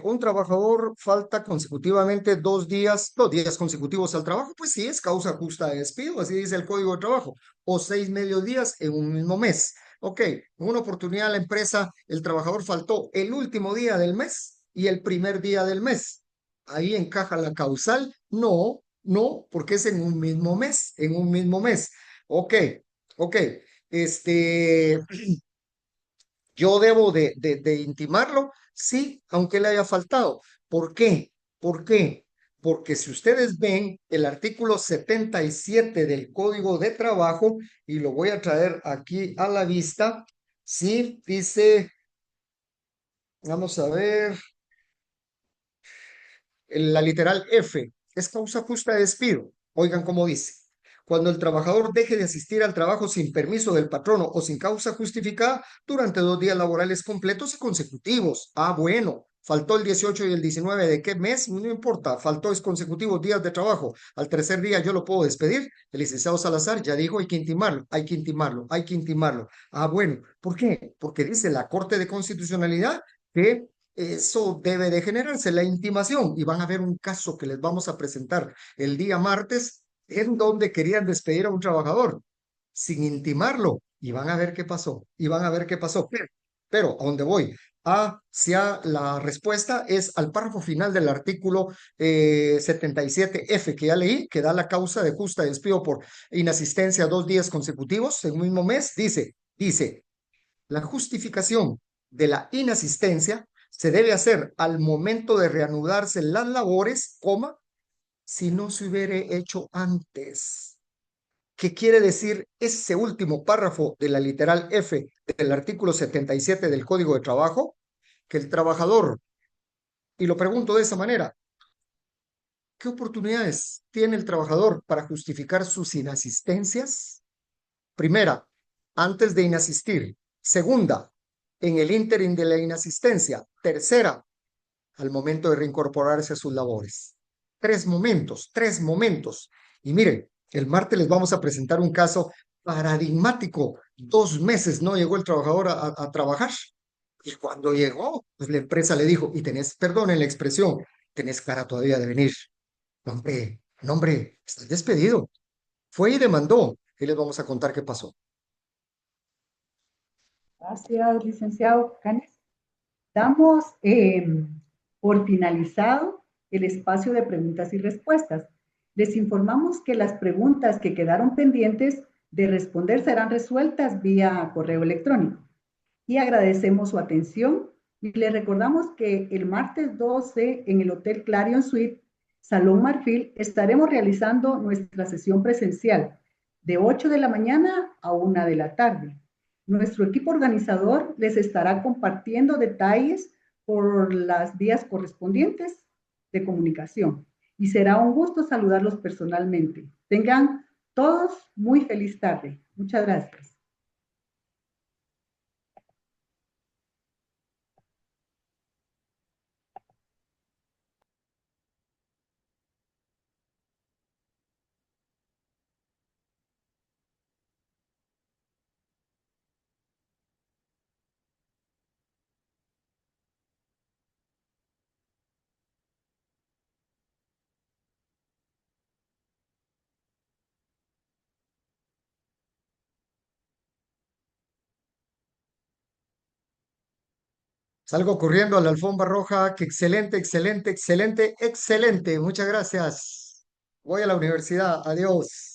Un trabajador falta consecutivamente 2 días, 2 días consecutivos al trabajo, pues sí, es causa justa de despido, así dice el Código de Trabajo, o 6 mediodías en un mismo mes. Ok, en una oportunidad la empresa, el trabajador faltó el último día del mes y el primer día del mes. ¿Ahí encaja la causal? No, no, porque es en un mismo mes, en un mismo mes. Ok, ok. Este, yo debo de intimarlo, sí, aunque le haya faltado. ¿Por qué? ¿Por qué? Porque si ustedes ven el artículo 77 del Código de Trabajo, y lo voy a traer aquí a la vista, sí, dice, vamos a ver, la literal F, es causa justa de despido. Oigan cómo dice. Cuando el trabajador deje de asistir al trabajo sin permiso del patrono o sin causa justificada durante 2 días laborales completos y consecutivos. Ah, bueno, faltó el 18 y el 19 de qué mes, no importa, faltó es consecutivos días de trabajo. Al tercer día yo lo puedo despedir. El licenciado Salazar ya dijo, hay que intimarlo, hay que intimarlo, hay que intimarlo. Ah, bueno, ¿por qué? Porque dice la Corte de Constitucionalidad que eso debe de generarse, la intimación. Y van a ver un caso que les vamos a presentar el día martes, en donde querían despedir a un trabajador sin intimarlo. Y van a ver qué pasó. Y van a ver qué pasó. Pero ¿a dónde voy? Hacia la respuesta es al párrafo final del artículo 77F que ya leí, que da la causa de justa despido por inasistencia 2 días consecutivos en un mismo mes. Dice, la justificación de la inasistencia se debe hacer al momento de reanudarse las labores, si no se hubiera hecho antes. ¿Qué quiere decir ese último párrafo de la literal F del artículo 77 del Código de Trabajo? Que el trabajador, y lo pregunto de esa manera, ¿qué oportunidades tiene el trabajador para justificar sus inasistencias? Primera, antes de inasistir. Segunda, en el ínterin de la inasistencia. Tercera, al momento de reincorporarse a sus labores. 3 momentos, 3 momentos. Y miren, el martes les vamos a presentar un caso paradigmático. 2 meses no llegó el trabajador a trabajar. Y cuando llegó, pues la empresa le dijo, y tenés, perdonen la expresión, tenés cara todavía de venir. No, hombre, estás despedido. Fue y demandó. Y les vamos a contar qué pasó. Gracias, licenciado Canes. Damos por finalizado el espacio de preguntas y respuestas. Les informamos que las preguntas que quedaron pendientes de responder serán resueltas vía correo electrónico. Y agradecemos su atención Y les recordamos que el martes 12 en el Hotel Clarion Suite, Salón Marfil, estaremos realizando nuestra sesión presencial de 8 de la mañana a 1 de la tarde. Nuestro equipo organizador les estará compartiendo detalles por las vías correspondientes de comunicación y será un gusto saludarlos personalmente. Tengan todos muy feliz tarde. Muchas gracias. Salgo corriendo a la alfombra roja. Que excelente, excelente, excelente, excelente. Muchas gracias. Voy a la universidad. Adiós.